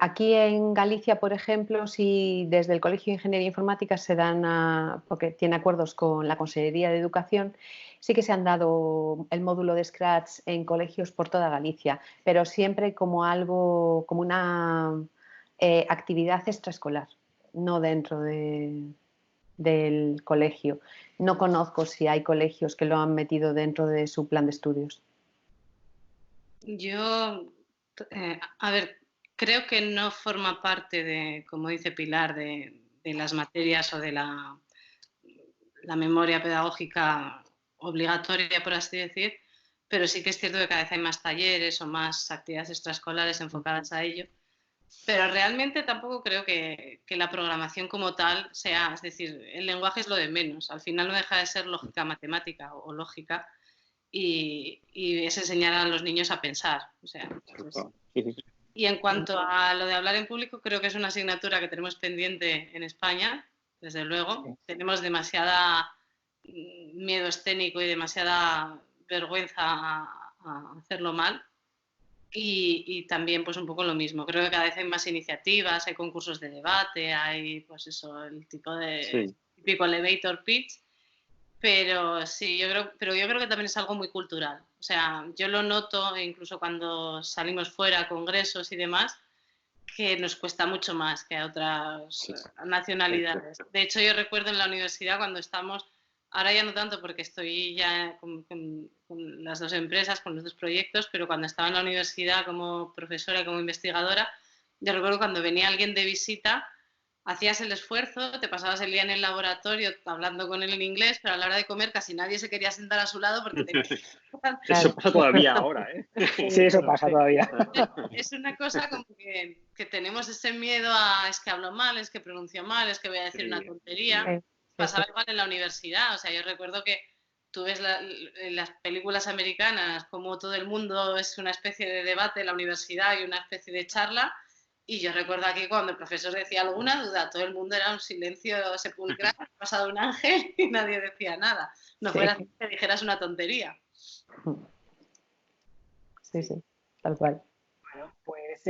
Aquí en Galicia, por ejemplo, si desde el Colegio de Ingeniería Informática se dan, porque tiene acuerdos con la Consejería de Educación, sí que se han dado el módulo de Scratch en colegios por toda Galicia, pero siempre como algo, como una actividad extraescolar, no dentro del colegio. No conozco si hay colegios que lo han metido dentro de su plan de estudios. Yo, a ver, creo que no forma parte de, como dice Pilar, de las materias o de la memoria pedagógica obligatoria, por así decir, pero sí que es cierto que cada vez hay más talleres o más actividades extraescolares enfocadas a ello. Pero realmente tampoco creo que la programación como tal sea, es decir, el lenguaje es lo de menos. Al final no deja de ser lógica matemática o lógica y es enseñar a los niños a pensar. O sea, pues, y en cuanto a lo de hablar en público, creo que es una asignatura que tenemos pendiente en España, desde luego. Tenemos demasiada miedo escénico y demasiada vergüenza a hacerlo mal. Y también pues un poco lo mismo. Creo que cada vez hay más iniciativas, hay concursos de debate, hay pues eso, el tipo de típico elevator pitch. Pero sí, yo creo que también es algo muy cultural. O sea, yo lo noto incluso cuando salimos fuera a congresos y demás, que nos cuesta mucho más que a otras nacionalidades. De hecho, yo recuerdo en la universidad cuando estamos, ahora ya no tanto porque estoy ya con las dos empresas, con los dos proyectos, pero cuando estaba en la universidad como profesora y como investigadora, yo recuerdo cuando venía alguien de visita, hacías el esfuerzo, te pasabas el día en el laboratorio hablando con él en inglés, pero a la hora de comer casi nadie se quería sentar a su lado porque te... Eso pasa todavía ahora, ¿eh? Sí, eso pasa todavía. Es una cosa como que tenemos ese miedo a es que hablo mal, es que pronuncio mal, es que voy a decir una tontería. Pasaba igual en la universidad, o sea, yo recuerdo que tú ves en las películas americanas como todo el mundo es una especie de debate en la universidad y una especie de charla. Y yo recuerdo aquí cuando el profesor decía alguna duda, todo el mundo era un silencio sepulcral, ha pasado un ángel y nadie decía nada. No fuera así que dijeras una tontería. Sí, tal cual. Bueno, pues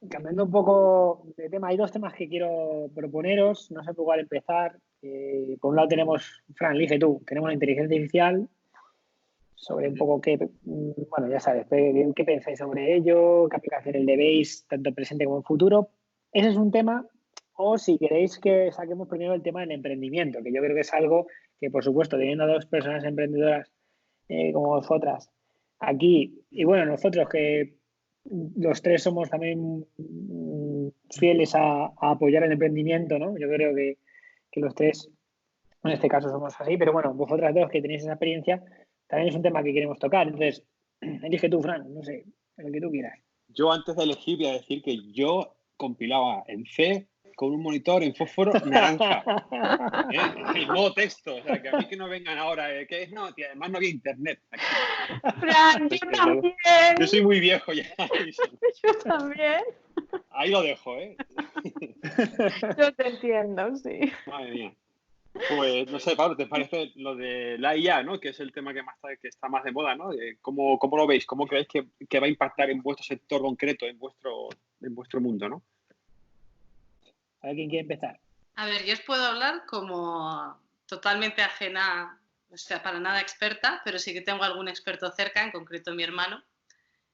cambiando un poco de tema, hay dos temas que quiero proponeros, no sé por cuál empezar. Por un lado tenemos, Fran, elige tú, tenemos la inteligencia artificial, sobre un poco bueno, ya sabes, qué pensáis sobre ello, qué aplicaciones le veis, tanto presente como en futuro. Ese es un tema, o si queréis que saquemos primero el tema del emprendimiento, que yo creo que es algo que, por supuesto, teniendo a dos personas emprendedoras como vosotras aquí, y bueno, nosotros que los tres somos también fieles a apoyar el emprendimiento, ¿no? Yo creo que los tres, en este caso, somos así, pero bueno, vosotras dos que tenéis esa experiencia, también es un tema que queremos tocar. Entonces, elige tú, Fran, no sé, el que tú quieras. Yo antes de elegir voy a decir que yo compilaba en C con un monitor en fósforo naranja. En modo texto. O sea, que a mí que no vengan ahora. Que no, tía, además no había internet. Fran, yo también. Yo soy muy viejo ya. Yo también. Ahí lo dejo, ¿eh? Yo te entiendo, sí. Madre mía. Pues no sé, Pablo, ¿te parece lo de la IA, ¿no? Que es el tema que está más de moda, ¿no? ¿Cómo lo veis? ¿Cómo creéis que va a impactar en vuestro sector concreto, en vuestro mundo, ¿no? A ver quién quiere empezar. A ver, yo os puedo hablar como totalmente ajena, o sea, para nada experta, pero sí que tengo algún experto cerca, en concreto mi hermano.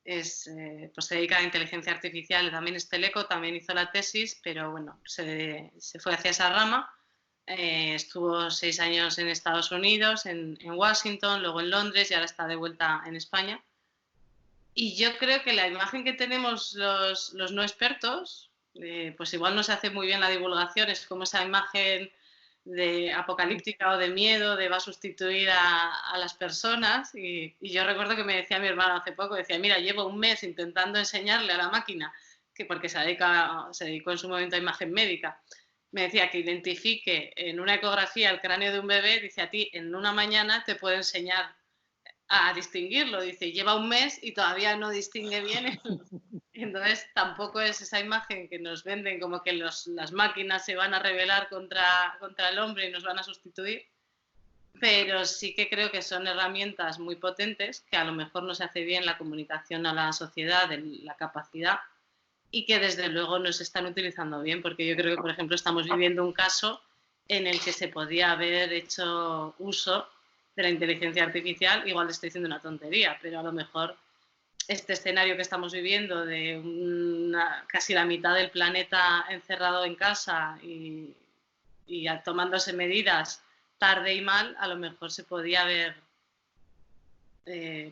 Pues se dedica a la inteligencia artificial, también es teleco, también hizo la tesis, pero bueno, se fue hacia esa rama. Estuvo 6 años en Estados Unidos, en Washington, luego en Londres y ahora está de vuelta en España. Y yo creo que la imagen que tenemos los no expertos, pues igual no se hace muy bien la divulgación, es como esa imagen de apocalíptica o de miedo, de va a sustituir a las personas. Y yo recuerdo que me decía mi hermano hace poco, decía, mira, llevo un mes intentando enseñarle a la máquina, que porque se dedicó en su momento a imagen médica, me decía que identifique en una ecografía el cráneo de un bebé, dice, a ti en una mañana te puedo enseñar a distinguirlo, dice, lleva un mes y todavía no distingue bien. Entonces tampoco es esa imagen que nos venden como que las máquinas se van a rebelar contra el hombre y nos van a sustituir, pero sí que creo que son herramientas muy potentes que a lo mejor no se hace bien la comunicación a la sociedad, la capacidad, y que desde luego no se están utilizando bien, porque yo creo que, por ejemplo, estamos viviendo un caso en el que se podía haber hecho uso de la inteligencia artificial. Igual estoy diciendo una tontería, pero a lo mejor este escenario que estamos viviendo de casi la mitad del planeta encerrado en casa y tomándose medidas tarde y mal, a lo mejor se podía haber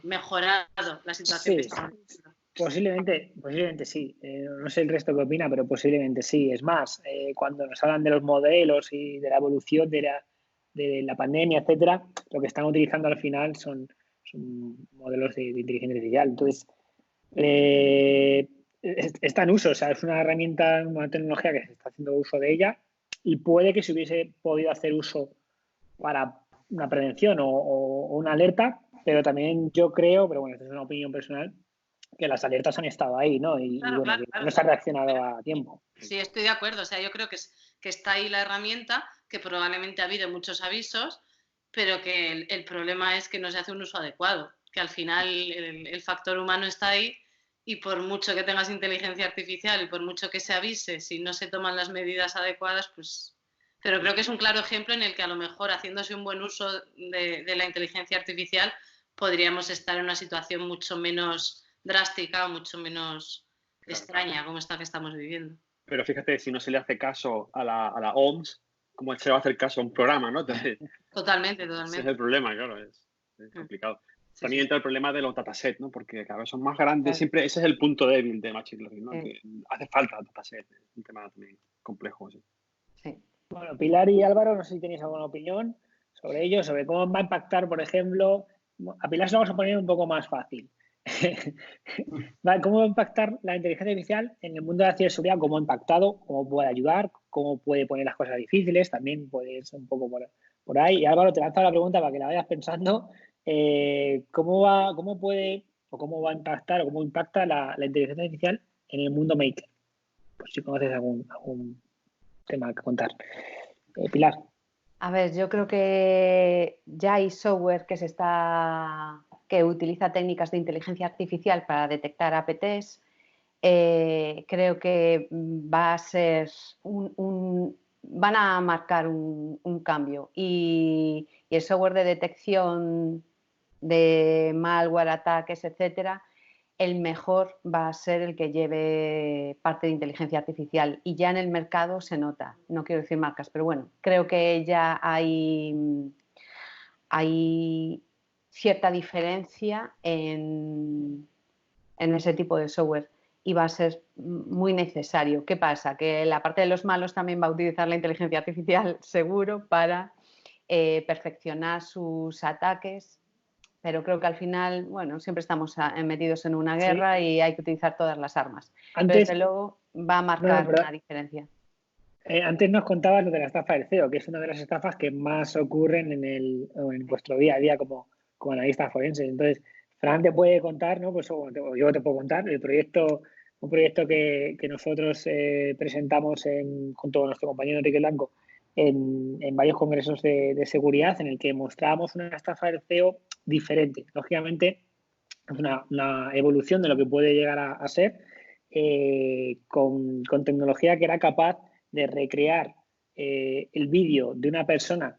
mejorado la situación que estamos viviendo. Posiblemente sí. No sé el resto qué opina, pero posiblemente sí. Es más, cuando nos hablan de los modelos y de la evolución de la pandemia, etcétera, lo que están utilizando al final son modelos de inteligencia artificial. Entonces, está en uso, o sea, es una herramienta, una tecnología que se está haciendo uso de ella y puede que se hubiese podido hacer uso para una prevención o una alerta, pero también yo creo, pero bueno, esta es una opinión personal, que las alertas han estado ahí, ¿no? Y Claro, bueno, claro. no se ha reaccionado a tiempo. Sí, estoy de acuerdo. O sea, yo creo que está ahí la herramienta, que probablemente ha habido muchos avisos, pero que el problema es que no se hace un uso adecuado, que al final el factor humano está ahí y por mucho que tengas inteligencia artificial y por mucho que se avise, si no se toman las medidas adecuadas, pues... Pero creo que es un claro ejemplo en el que a lo mejor haciéndose un buen uso de la inteligencia artificial podríamos estar en una situación mucho menos drástica o mucho menos extraña como esta que estamos viviendo. Pero fíjate, si no se le hace caso a la OMS, ¿cómo se va a hacer caso a un programa, no? Entonces, Totalmente. ese es el problema, claro, es complicado. Sí, También sí. entra el problema de los datasets, ¿no? Porque cada vez son más grandes, Claro. siempre ese es el punto débil de Machine Learning, ¿no? Sí. Que hace falta datasets, es un tema también complejo, sí. Sí. Bueno, Pilar y Álvaro, no sé si tenéis alguna opinión sobre ello, sobre cómo va a impactar, por ejemplo, a Pilar se lo vamos a poner un poco más fácil. ¿Cómo va a impactar la inteligencia artificial en el mundo de la ciberseguridad? ¿Cómo ha impactado? ¿Cómo puede ayudar? ¿Cómo puede poner las cosas difíciles? También puede ser un poco por ahí. Y Álvaro, te lanzo la pregunta para que la vayas pensando. ¿Cómo puede o cómo va a impactar o cómo impacta la inteligencia artificial en el mundo maker? Pues si conoces algún tema que contar. Pilar. A ver, yo creo que ya hay software que utiliza técnicas de inteligencia artificial para detectar APTs. Creo que va a ser van a marcar un cambio y el software de detección de malware, ataques, etcétera, el mejor va a ser el que lleve parte de inteligencia artificial y ya en el mercado se nota, no quiero decir marcas, pero bueno, creo que ya hay cierta diferencia en ese tipo de software y va a ser muy necesario. ¿Qué pasa? Que la parte de los malos también va a utilizar la inteligencia artificial seguro para perfeccionar sus ataques, pero creo que al final, bueno, siempre estamos metidos en una guerra y hay que utilizar todas las armas. Pero desde luego va a marcar una diferencia. Antes nos contabas lo de la estafa del CEO, que es una de las estafas que más ocurren en vuestro día a día como analista forense. Entonces, Fran te puede contar, ¿no? Pues, o yo te puedo contar el proyecto un proyecto que nosotros presentamos junto con nuestro compañero Enrique Blanco en varios congresos de seguridad, en el que mostrábamos una estafa del CEO diferente. Lógicamente, es una evolución de lo que puede llegar a ser con tecnología que era capaz de recrear el vídeo de una persona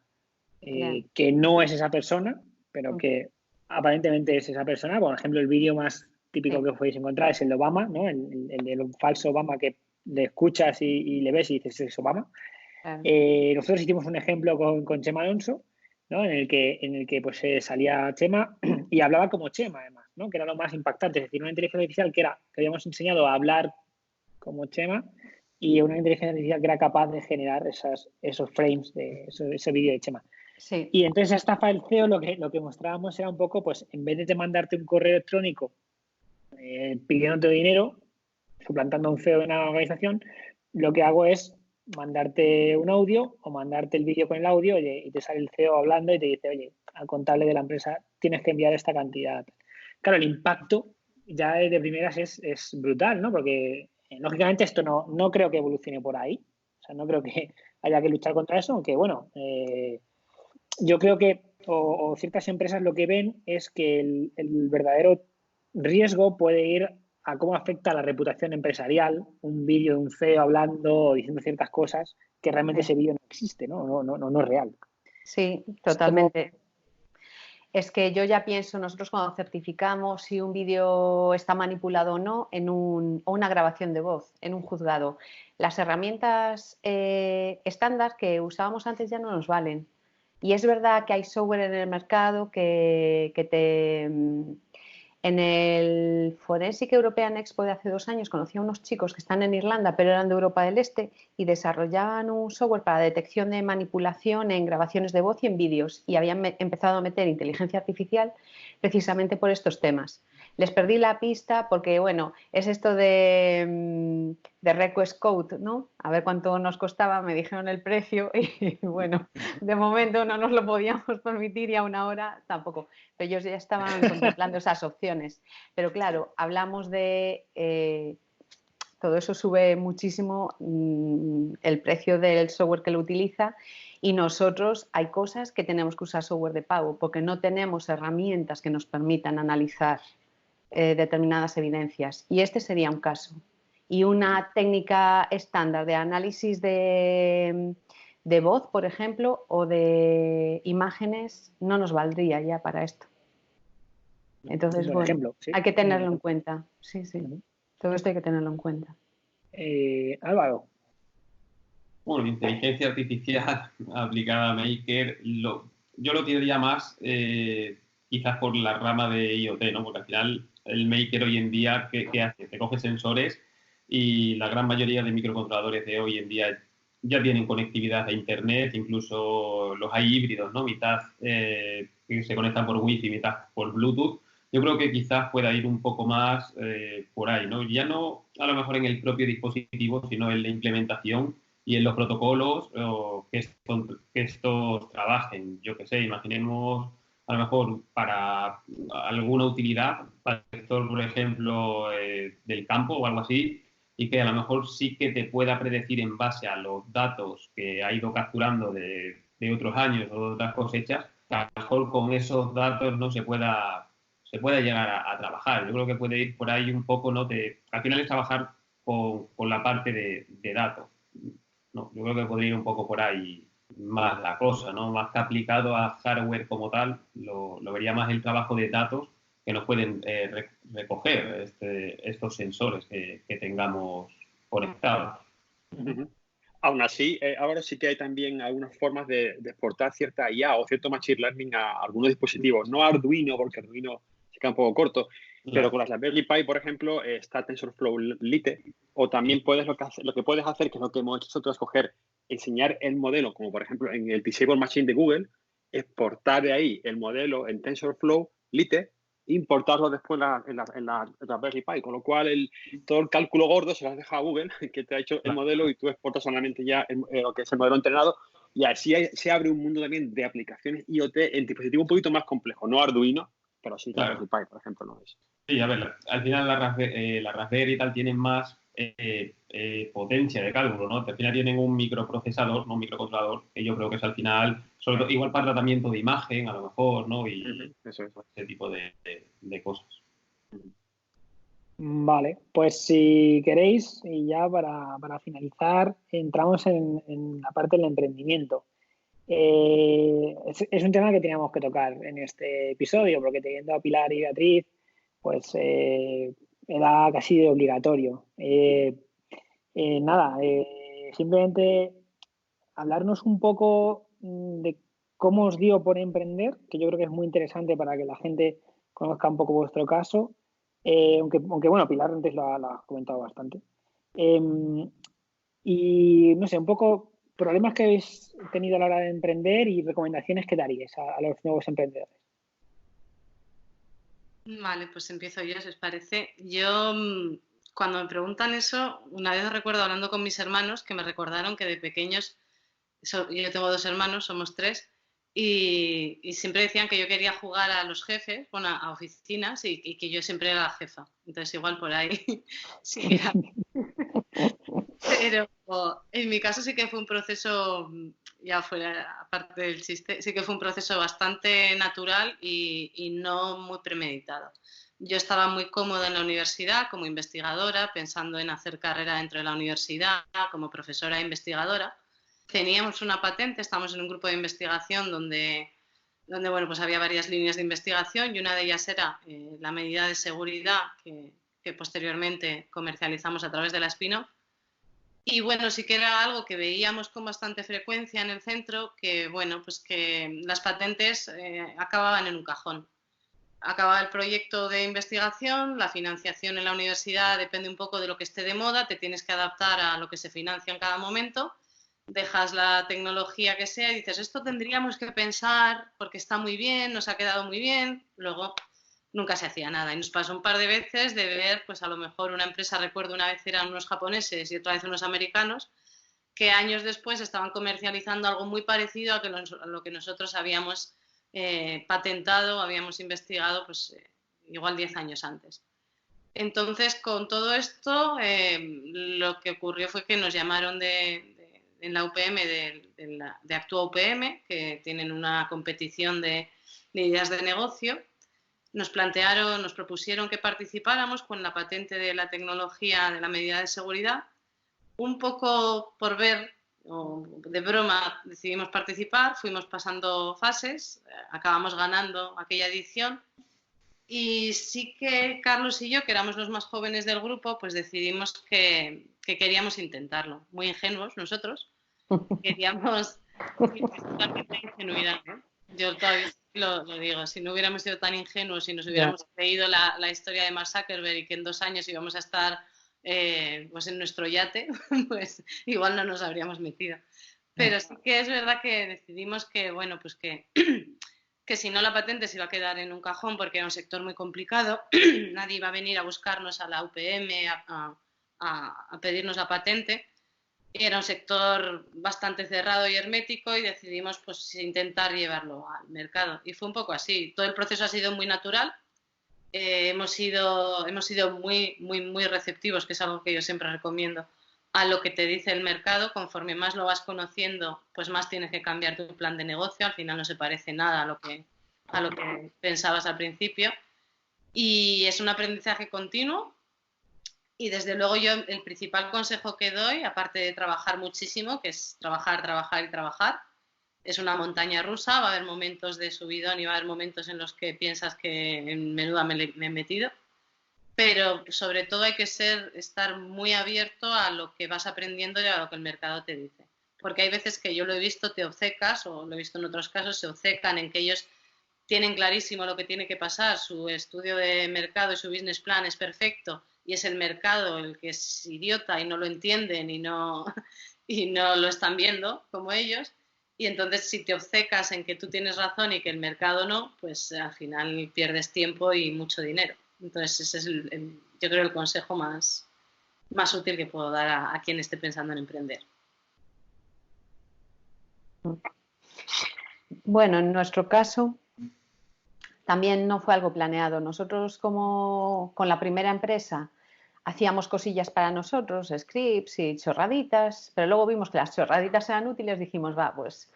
que no es esa persona, pero que aparentemente es esa persona. Por ejemplo, el vídeo más típico que podéis encontrar es el de Obama, ¿no? El del falso Obama, que le escuchas y le ves y dices, es Obama. Nosotros hicimos un ejemplo con Chema Alonso, ¿no? En el que pues salía Chema y hablaba como Chema, además, ¿no? Que era lo más impactante. Es decir, una inteligencia artificial que habíamos enseñado a hablar como Chema, y una inteligencia artificial que era capaz de generar esos frames de ese vídeo de Chema. Sí. Y entonces esta estafa del CEO lo que mostrábamos era un poco, pues en vez de mandarte un correo electrónico pidiéndote dinero, suplantando a un CEO de una organización, lo que hago es mandarte un audio o mandarte el vídeo con el audio, oye, y te sale el CEO hablando y te dice, oye, al contable de la empresa tienes que enviar esta cantidad. Claro, el impacto ya de primeras es brutal, ¿no? Porque lógicamente esto no creo que evolucione por ahí. O sea, no creo que haya que luchar contra eso, aunque bueno, yo creo que o ciertas empresas lo que ven es que el verdadero riesgo puede ir a cómo afecta a la reputación empresarial un vídeo de un CEO hablando o diciendo ciertas cosas que realmente ese vídeo no existe, ¿no? No es real. Sí, totalmente. Es que yo ya pienso, nosotros cuando certificamos si un vídeo está manipulado o no o una grabación de voz en un juzgado, las herramientas estándar que usábamos antes ya no nos valen. Y es verdad que hay software en el mercado que te... En el Forensic European Expo de hace 2 años conocí a unos chicos que están en Irlanda, pero eran de Europa del Este, y desarrollaban un software para detección de manipulación en grabaciones de voz y en vídeos, y habían empezado a meter inteligencia artificial precisamente por estos temas. Les perdí la pista porque, bueno, es esto de request code, ¿no? A ver cuánto nos costaba, me dijeron el precio y, bueno, de momento no nos lo podíamos permitir y a una hora tampoco. Pero ellos ya estaban contemplando esas opciones. Pero claro, hablamos de... todo eso sube muchísimo el precio del software que lo utiliza, y nosotros hay cosas que tenemos que usar software de pago porque no tenemos herramientas que nos permitan analizar determinadas evidencias, y este sería un caso. Y una técnica estándar de análisis de voz, por ejemplo, o de imágenes no nos valdría ya para esto. Entonces, bueno, ejemplo, ¿sí? Hay que tenerlo en cuenta. Sí. Todo esto hay que tenerlo en cuenta. Álvaro. Bueno, inteligencia artificial aplicada a Maker, yo lo tiraría más quizás por la rama de IoT, ¿no? Porque al final el Maker hoy en día, ¿qué hace? Te coge sensores y la gran mayoría de microcontroladores de hoy en día ya tienen conectividad a Internet, incluso los hay híbridos, ¿no? Mitad que se conectan por Wi-Fi, mitad por Bluetooth. Yo creo que quizás pueda ir un poco más por ahí, ¿no? Ya no a lo mejor en el propio dispositivo, sino en la implementación y en los protocolos que estos trabajen. Yo qué sé, imaginemos a lo mejor para alguna utilidad, para el sector, por ejemplo, del campo o algo así, y que a lo mejor sí que te pueda predecir en base a los datos que ha ido capturando de otros años o de otras cosechas, que a lo mejor con esos datos no se pueda llegar a trabajar. Yo creo que puede ir por ahí un poco, ¿no? Al final es trabajar con la parte de datos. No, yo creo que podría ir un poco por ahí más la cosa, ¿no? Más que aplicado a hardware como tal, lo vería más el trabajo de datos que nos pueden recoger estos sensores que tengamos conectados. Aún así, ahora sí que hay también algunas formas de exportar cierta IA o cierto machine learning a algunos dispositivos. No Arduino, porque Arduino se queda un poco corto, pero con las Raspberry Pi, por ejemplo, está TensorFlow Lite, o también puedes lo que puedes hacer, que es lo que hemos hecho nosotros, es coger, enseñar el modelo, como por ejemplo en el Disable Machine de Google, exportar de ahí el modelo en TensorFlow Lite, importarlo después en la Raspberry Pi, con lo cual todo el cálculo gordo se lo has dejado a Google, que te ha hecho el modelo, y tú exportas solamente ya lo que es el modelo entrenado, y así se abre un mundo también de aplicaciones IoT en dispositivos un poquito más complejos, no Arduino, pero sí Raspberry Pi, por ejemplo, no es. Sí, a ver, al final la Raspberry y tal tienen más potencia de cálculo, ¿no? Al final tienen un microprocesador, no un microcontrolador, que yo creo que es al final, sobre todo, igual para tratamiento de imagen, a lo mejor, ¿no? Y Eso es. ese tipo de cosas. Vale, pues si queréis, y ya para finalizar, entramos en la parte del emprendimiento. Es un tema que teníamos que tocar en este episodio, porque teniendo a Pilar y Beatriz, pues era casi de obligatorio. Nada, simplemente hablarnos un poco de cómo os dio por emprender, que yo creo que es muy interesante para que la gente conozca un poco vuestro caso. Aunque bueno, Pilar antes lo ha comentado bastante. Y no sé, un poco problemas que habéis tenido a la hora de emprender y recomendaciones que daríais a los nuevos emprendedores. Vale, pues empiezo yo, si os parece. Yo, cuando me preguntan eso, una vez recuerdo hablando con mis hermanos que me recordaron que de pequeños, yo tengo 2 hermanos, somos 3, y siempre decían que yo quería jugar a los jefes, bueno, a oficinas, y que yo siempre era la jefa. Entonces, igual por ahí, sí. Pero en mi caso sí que fue un proceso, ya fuera, aparte del chiste, sí que fue un proceso bastante natural y no muy premeditado. Yo estaba muy cómoda en la universidad como investigadora, pensando en hacer carrera dentro de la universidad como profesora e investigadora. Teníamos una patente, estamos en un grupo de investigación donde bueno, pues había varias líneas de investigación y una de ellas era la medida de seguridad que posteriormente comercializamos a través de la spin-off. Y bueno, sí que era algo que veíamos con bastante frecuencia en el centro, que bueno, pues que las patentes acababan en un cajón. Acaba el proyecto de investigación, la financiación en la universidad depende un poco de lo que esté de moda, te tienes que adaptar a lo que se financia en cada momento, dejas la tecnología que sea y dices, esto tendríamos que pensar porque está muy bien, nos ha quedado muy bien, luego nunca se hacía nada. Y nos pasó un par de veces de ver, pues a lo mejor una empresa, recuerdo una vez eran unos japoneses y otra vez unos americanos, que años después estaban comercializando algo muy parecido a lo que nosotros habíamos patentado, habíamos investigado, pues igual 10 años antes. Entonces, con todo esto, lo que ocurrió fue que nos llamaron en la UPM, de Actúa UPM, que tienen una competición de ideas de negocio. Nos propusieron que participáramos con la patente de la tecnología de la medida de seguridad. Un poco por ver, o de broma, decidimos participar, fuimos pasando fases, acabamos ganando aquella edición. Y sí que Carlos y yo, que éramos los más jóvenes del grupo, pues decidimos que queríamos intentarlo. Muy ingenuos nosotros. Queríamos totalmente ingenuidad, ¿no? Yo todavía lo digo, si no hubiéramos sido tan ingenuos y nos hubiéramos leído la historia de Mark Zuckerberg y que en 2 años íbamos a estar pues en nuestro yate, pues igual no nos habríamos metido. Pero sí que es verdad que decidimos que, bueno, pues que si no la patente se iba a quedar en un cajón porque era un sector muy complicado, nadie iba a venir a buscarnos a la UPM a pedirnos la patente. Era un sector bastante cerrado y hermético y decidimos pues intentar llevarlo al mercado. Y fue un poco así. Todo el proceso ha sido muy natural. Hemos sido muy receptivos, que es algo que yo siempre recomiendo, a lo que te dice el mercado. Conforme más lo vas conociendo, pues más tienes que cambiar tu plan de negocio. Al final no se parece nada a lo que pensabas al principio. Y es un aprendizaje continuo. Y desde luego yo el principal consejo que doy, aparte de trabajar muchísimo, que es trabajar, trabajar y trabajar, es una montaña rusa, va a haber momentos de subidón y va a haber momentos en los que piensas que en menuda me he metido, pero sobre todo hay que estar muy abierto a lo que vas aprendiendo y a lo que el mercado te dice. Porque hay veces que yo lo he visto, te obcecas, o lo he visto en otros casos, se obcecan en que ellos tienen clarísimo lo que tiene que pasar, su estudio de mercado y su business plan es perfecto y es el mercado el que es idiota y no lo entienden y no lo están viendo como ellos. Y entonces si te obcecas en que tú tienes razón y que el mercado no, pues al final pierdes tiempo y mucho dinero. Entonces ese es yo creo el consejo más útil que puedo dar a quien esté pensando en emprender. Bueno, en nuestro caso, también no fue algo planeado. Nosotros, como con la primera empresa, hacíamos cosillas para nosotros, scripts y chorraditas, pero luego vimos que las chorraditas eran útiles, dijimos, va, pues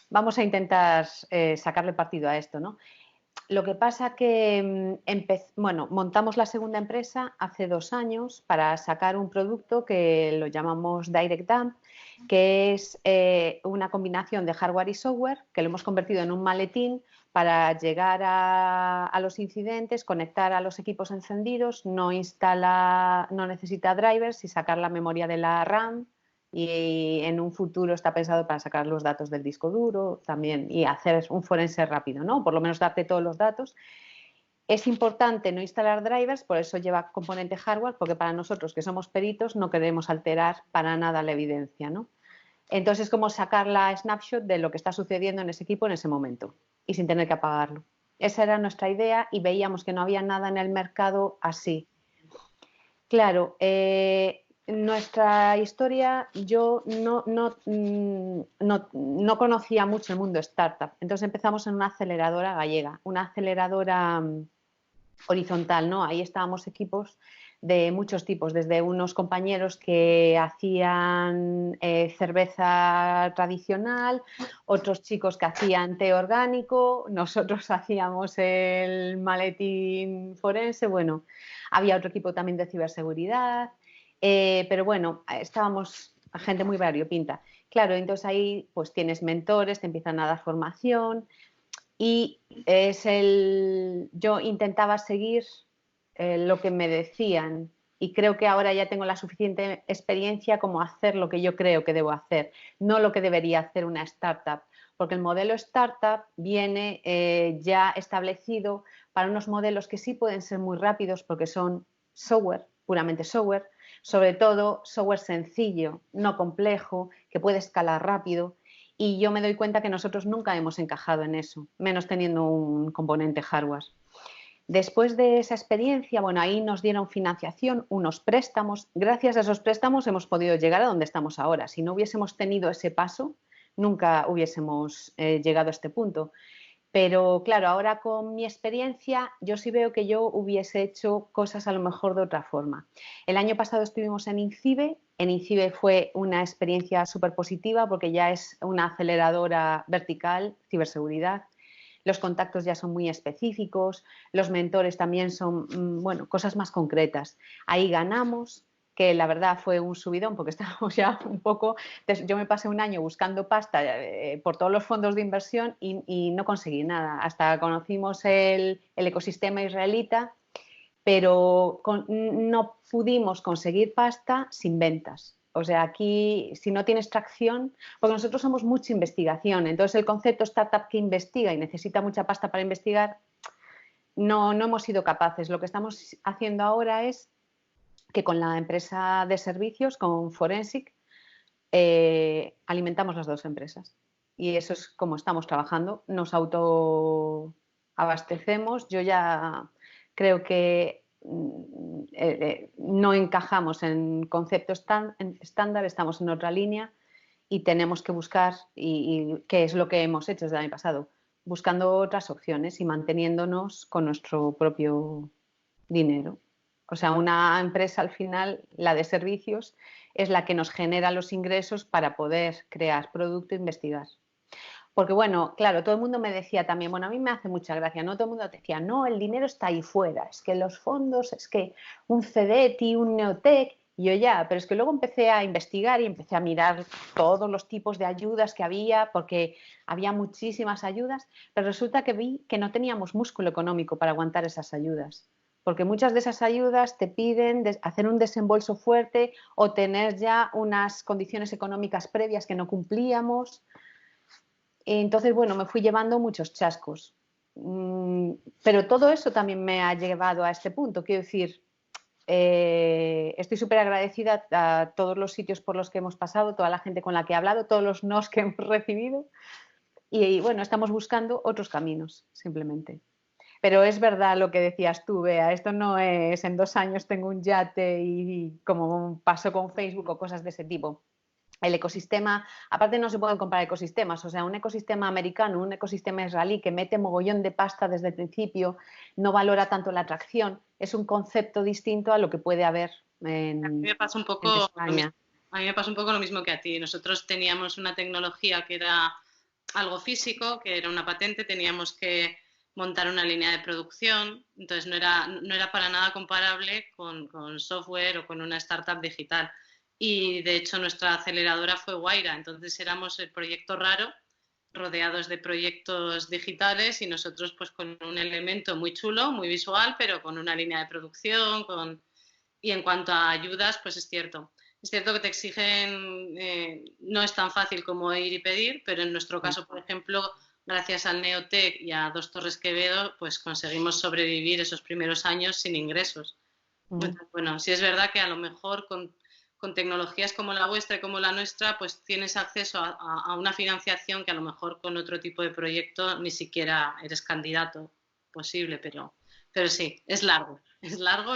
vamos a intentar sacarle partido a esto, ¿no? Lo que pasa que montamos la segunda empresa hace 2 años para sacar un producto que lo llamamos Direct Dump, que es una combinación de hardware y software que lo hemos convertido en un maletín para llegar a los incidentes, conectar a los equipos encendidos, no necesita drivers y sacar la memoria de la RAM. Y en un futuro está pensado para sacar los datos del disco duro también y hacer un forense rápido, ¿no? Por lo menos darte todos los datos. Es importante no instalar drivers, por eso lleva componente hardware, porque para nosotros que somos peritos no queremos alterar para nada la evidencia, ¿no? Entonces es como sacar la snapshot de lo que está sucediendo en ese equipo en ese momento y sin tener que apagarlo. Esa era nuestra idea y veíamos que no había nada en el mercado así. Claro, nuestra historia, yo no conocía mucho el mundo startup, entonces empezamos en una aceleradora gallega, una aceleradora horizontal, ¿no? Ahí estábamos equipos de muchos tipos, desde unos compañeros que hacían cerveza tradicional, otros chicos que hacían té orgánico, nosotros hacíamos el maletín forense, bueno, había otro equipo también de ciberseguridad, pero bueno, estábamos gente muy variopinta. Claro, entonces ahí pues tienes mentores, te empiezan a dar formación y yo intentaba seguir lo que me decían y creo que ahora ya tengo la suficiente experiencia como hacer lo que yo creo que debo hacer, no lo que debería hacer una startup, porque el modelo startup viene ya establecido para unos modelos que sí pueden ser muy rápidos porque son software, puramente software, sobre todo software sencillo, no complejo, que puede escalar rápido. Y yo me doy cuenta que nosotros nunca hemos encajado en eso, menos teniendo un componente hardware. Después de esa experiencia, bueno, ahí nos dieron financiación, unos préstamos. Gracias a esos préstamos hemos podido llegar a donde estamos ahora. Si no hubiésemos tenido ese paso, nunca hubiésemos llegado a este punto. Pero claro, ahora con mi experiencia, yo sí veo que yo hubiese hecho cosas a lo mejor de otra forma. El año pasado estuvimos en INCIBE. En INCIBE fue una experiencia súper positiva porque ya es una aceleradora vertical, ciberseguridad. Los contactos ya son muy específicos, los mentores también son, bueno, cosas más concretas. Ahí ganamos, que la verdad fue un subidón porque estábamos ya un poco... Yo me pasé un año buscando pasta por todos los fondos de inversión y no conseguí nada. Hasta conocimos el ecosistema israelita, pero no pudimos conseguir pasta sin ventas. O sea, aquí, si no tienes tracción, porque nosotros somos mucha investigación, entonces el concepto startup que investiga y necesita mucha pasta para investigar, no hemos sido capaces. Lo que estamos haciendo ahora es que con la empresa de servicios, con Forensic, alimentamos las 2 empresas. Y eso es como estamos trabajando, nos autoabastecemos. Yo ya creo que no encajamos en concepto estándar, estamos en otra línea y tenemos que buscar, y qué es lo que hemos hecho desde el año pasado, buscando otras opciones y manteniéndonos con nuestro propio dinero. O sea, una empresa al final, la de servicios, es la que nos genera los ingresos para poder crear producto e investigar. Porque bueno, claro, todo el mundo me decía también, bueno, a mí me hace mucha gracia, ¿no? Todo el mundo decía, no, el dinero está ahí fuera, es que los fondos, es que un CEDETI, un Neotec, y yo ya, pero es que luego empecé a investigar y empecé a mirar todos los tipos de ayudas que había, porque había muchísimas ayudas, pero resulta que vi que no teníamos músculo económico para aguantar esas ayudas. Porque muchas de esas ayudas te piden hacer un desembolso fuerte o tener ya unas condiciones económicas previas que no cumplíamos. Entonces, bueno, me fui llevando muchos chascos. Pero todo eso también me ha llevado a este punto. Quiero decir, estoy súper agradecida a todos los sitios por los que hemos pasado, toda la gente con la que he hablado, todos los nos que hemos recibido. Y bueno, estamos buscando otros caminos, simplemente. Pero es verdad lo que decías tú, Bea, esto no es en 2 años tengo un yate y como pasó con Facebook o cosas de ese tipo. el ecosistema, aparte no se pueden comparar ecosistemas, o sea, un ecosistema americano, un ecosistema israelí que mete mogollón de pasta desde el principio, no valora tanto la atracción, es un concepto distinto a lo que puede haber en, a mí me pasa un poco en España. A mí me pasa un poco lo mismo que a ti. Nosotros teníamos una tecnología que era algo físico, que era una patente, teníamos que montar una línea de producción, entonces no era para nada comparable con software o con una startup digital. Y de hecho nuestra aceleradora fue Wayra, entonces éramos el proyecto raro, rodeados de proyectos digitales y nosotros pues con un elemento muy chulo, muy visual, pero con una línea de producción, y en cuanto a ayudas, pues es cierto. Es cierto que te exigen, no es tan fácil como ir y pedir, pero en nuestro caso, por ejemplo, gracias al Neotec y a Dos Torres Quevedo, pues conseguimos sobrevivir esos primeros años sin ingresos. Entonces, bueno, sí es verdad que a lo mejor con tecnologías como la vuestra y como la nuestra, pues tienes acceso a una financiación que a lo mejor con otro tipo de proyecto ni siquiera eres candidato posible, pero sí, es largo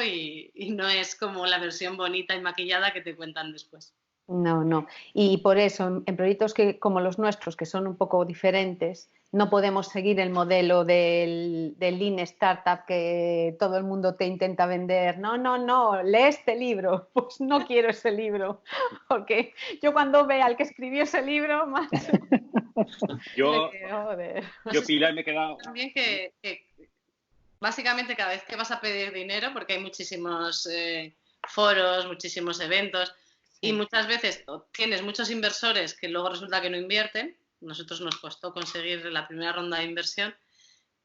y no es como la versión bonita y maquillada que te cuentan después. No, no. Y por eso, en proyectos como los nuestros, que son un poco diferentes, no podemos seguir el modelo del Lean Startup que todo el mundo te intenta vender. No, no, no, lee este libro. Pues no quiero ese libro. Porque yo cuando vea al que escribió ese libro, macho, Yo, joder. Pilar, me he quedado... También que básicamente cada vez que vas a pedir dinero, porque hay muchísimos foros, muchísimos eventos, y muchas veces tienes muchos inversores que luego resulta que no invierten. Nosotros nos costó conseguir la primera ronda de inversión.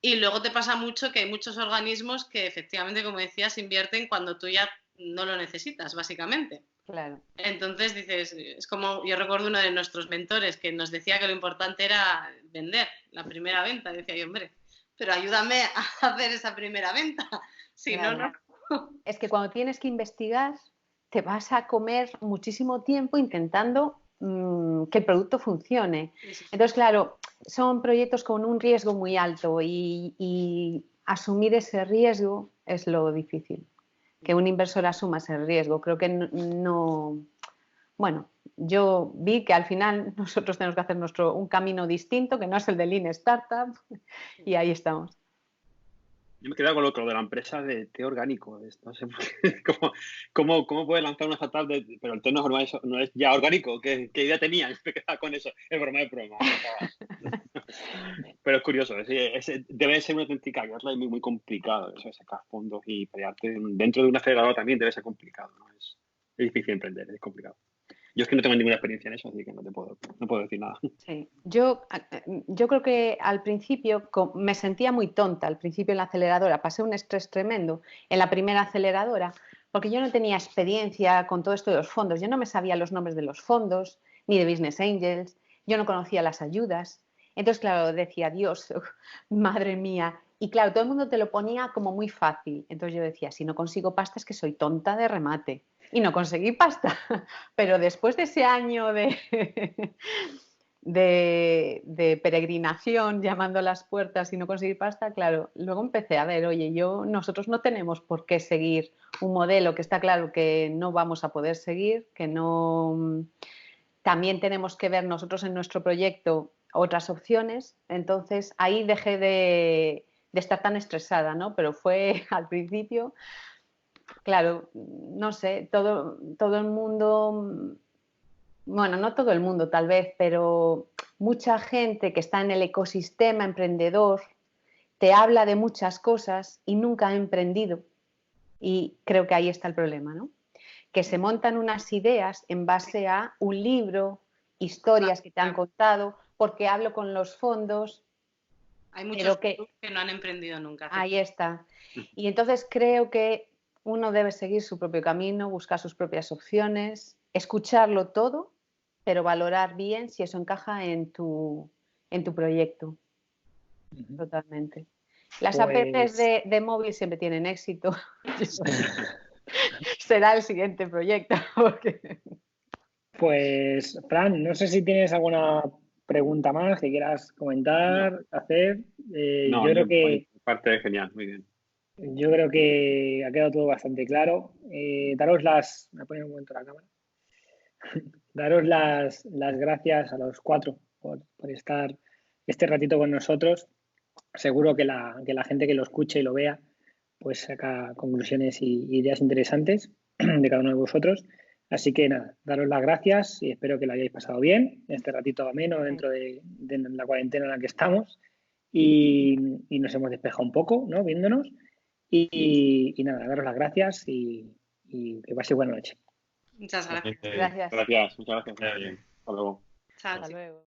Y luego te pasa mucho que hay muchos organismos que efectivamente, como decías, invierten cuando tú ya no lo necesitas, básicamente. Claro. Entonces dices, es como, yo recuerdo uno de nuestros mentores que nos decía que lo importante era vender, la primera venta. Decía yo, hombre, pero ayúdame a hacer esa primera venta. Si claro. no. Es que cuando tienes que investigar, te vas a comer muchísimo tiempo intentando que el producto funcione. Entonces, claro, son proyectos con un riesgo muy alto y asumir ese riesgo es lo difícil. Que un inversor asuma ese riesgo. Creo que no. Bueno, yo vi que al final nosotros tenemos que hacer un camino distinto, que no es el de Lean Startup, y ahí estamos. Yo me he quedado con lo de la empresa de té orgánico. No sé cómo puedes lanzar una startup pero el té no es ya orgánico. ¿Qué idea tenías? Me he quedado con eso. Es broma. Pero es curioso. Debe ser una auténtica guerra y muy, muy complicado eso de sacar fondos y pelearte dentro de un acelerador también debe ser complicado, ¿no? Es difícil emprender, es complicado. Yo es que no tengo ninguna experiencia en eso, así que no puedo decir nada. Sí. Yo creo que al principio me sentía muy tonta, al principio en la aceleradora, pasé un estrés tremendo en la primera aceleradora, porque yo no tenía experiencia con todo esto de los fondos, yo no me sabía los nombres de los fondos, ni de Business Angels, yo no conocía las ayudas, entonces claro, decía, Dios, madre mía, y claro, todo el mundo te lo ponía como muy fácil, entonces yo decía, si no consigo pasta es que soy tonta de remate. Y no conseguí pasta, pero después de ese año de peregrinación, llamando a las puertas y no conseguir pasta, claro, luego empecé a ver, oye, nosotros no tenemos por qué seguir un modelo que está claro que no vamos a poder seguir, que no... También tenemos que ver nosotros en nuestro proyecto otras opciones, entonces ahí dejé de estar tan estresada, ¿no? Pero fue al principio... Claro, no sé, todo el mundo, bueno, no todo el mundo tal vez, pero mucha gente que está en el ecosistema emprendedor te habla de muchas cosas y nunca ha emprendido. Y creo que ahí está el problema, ¿no? Que se montan unas ideas en base a un libro, historias que te han contado, porque hablo con los fondos. Hay muchos que no han emprendido nunca. Ahí está. Y entonces creo que uno debe seguir su propio camino, buscar sus propias opciones, escucharlo todo, pero valorar bien si eso encaja en tu proyecto. Totalmente. Las apps de móvil siempre tienen éxito. Será el siguiente proyecto. Pues, Fran, no sé si tienes alguna pregunta más que quieras comentar, hacer. No, yo creo que parte es genial, muy bien. Yo creo que ha quedado todo bastante claro. Voy a poner un momento la cámara. Daros las gracias a los 4 por estar este ratito con nosotros. Seguro que la gente que lo escuche y lo vea, pues saca conclusiones y ideas interesantes de cada uno de vosotros. Así que nada, daros las gracias y espero que lo hayáis pasado bien, este ratito ameno dentro de la cuarentena en la que estamos. Y nos hemos despejado un poco, ¿no? Viéndonos. Y nada, daros las gracias y que paséis buena noche. Muchas gracias. Gracias. Gracias, muchas gracias. Vaya bien. Hasta luego. Chao. Hasta luego.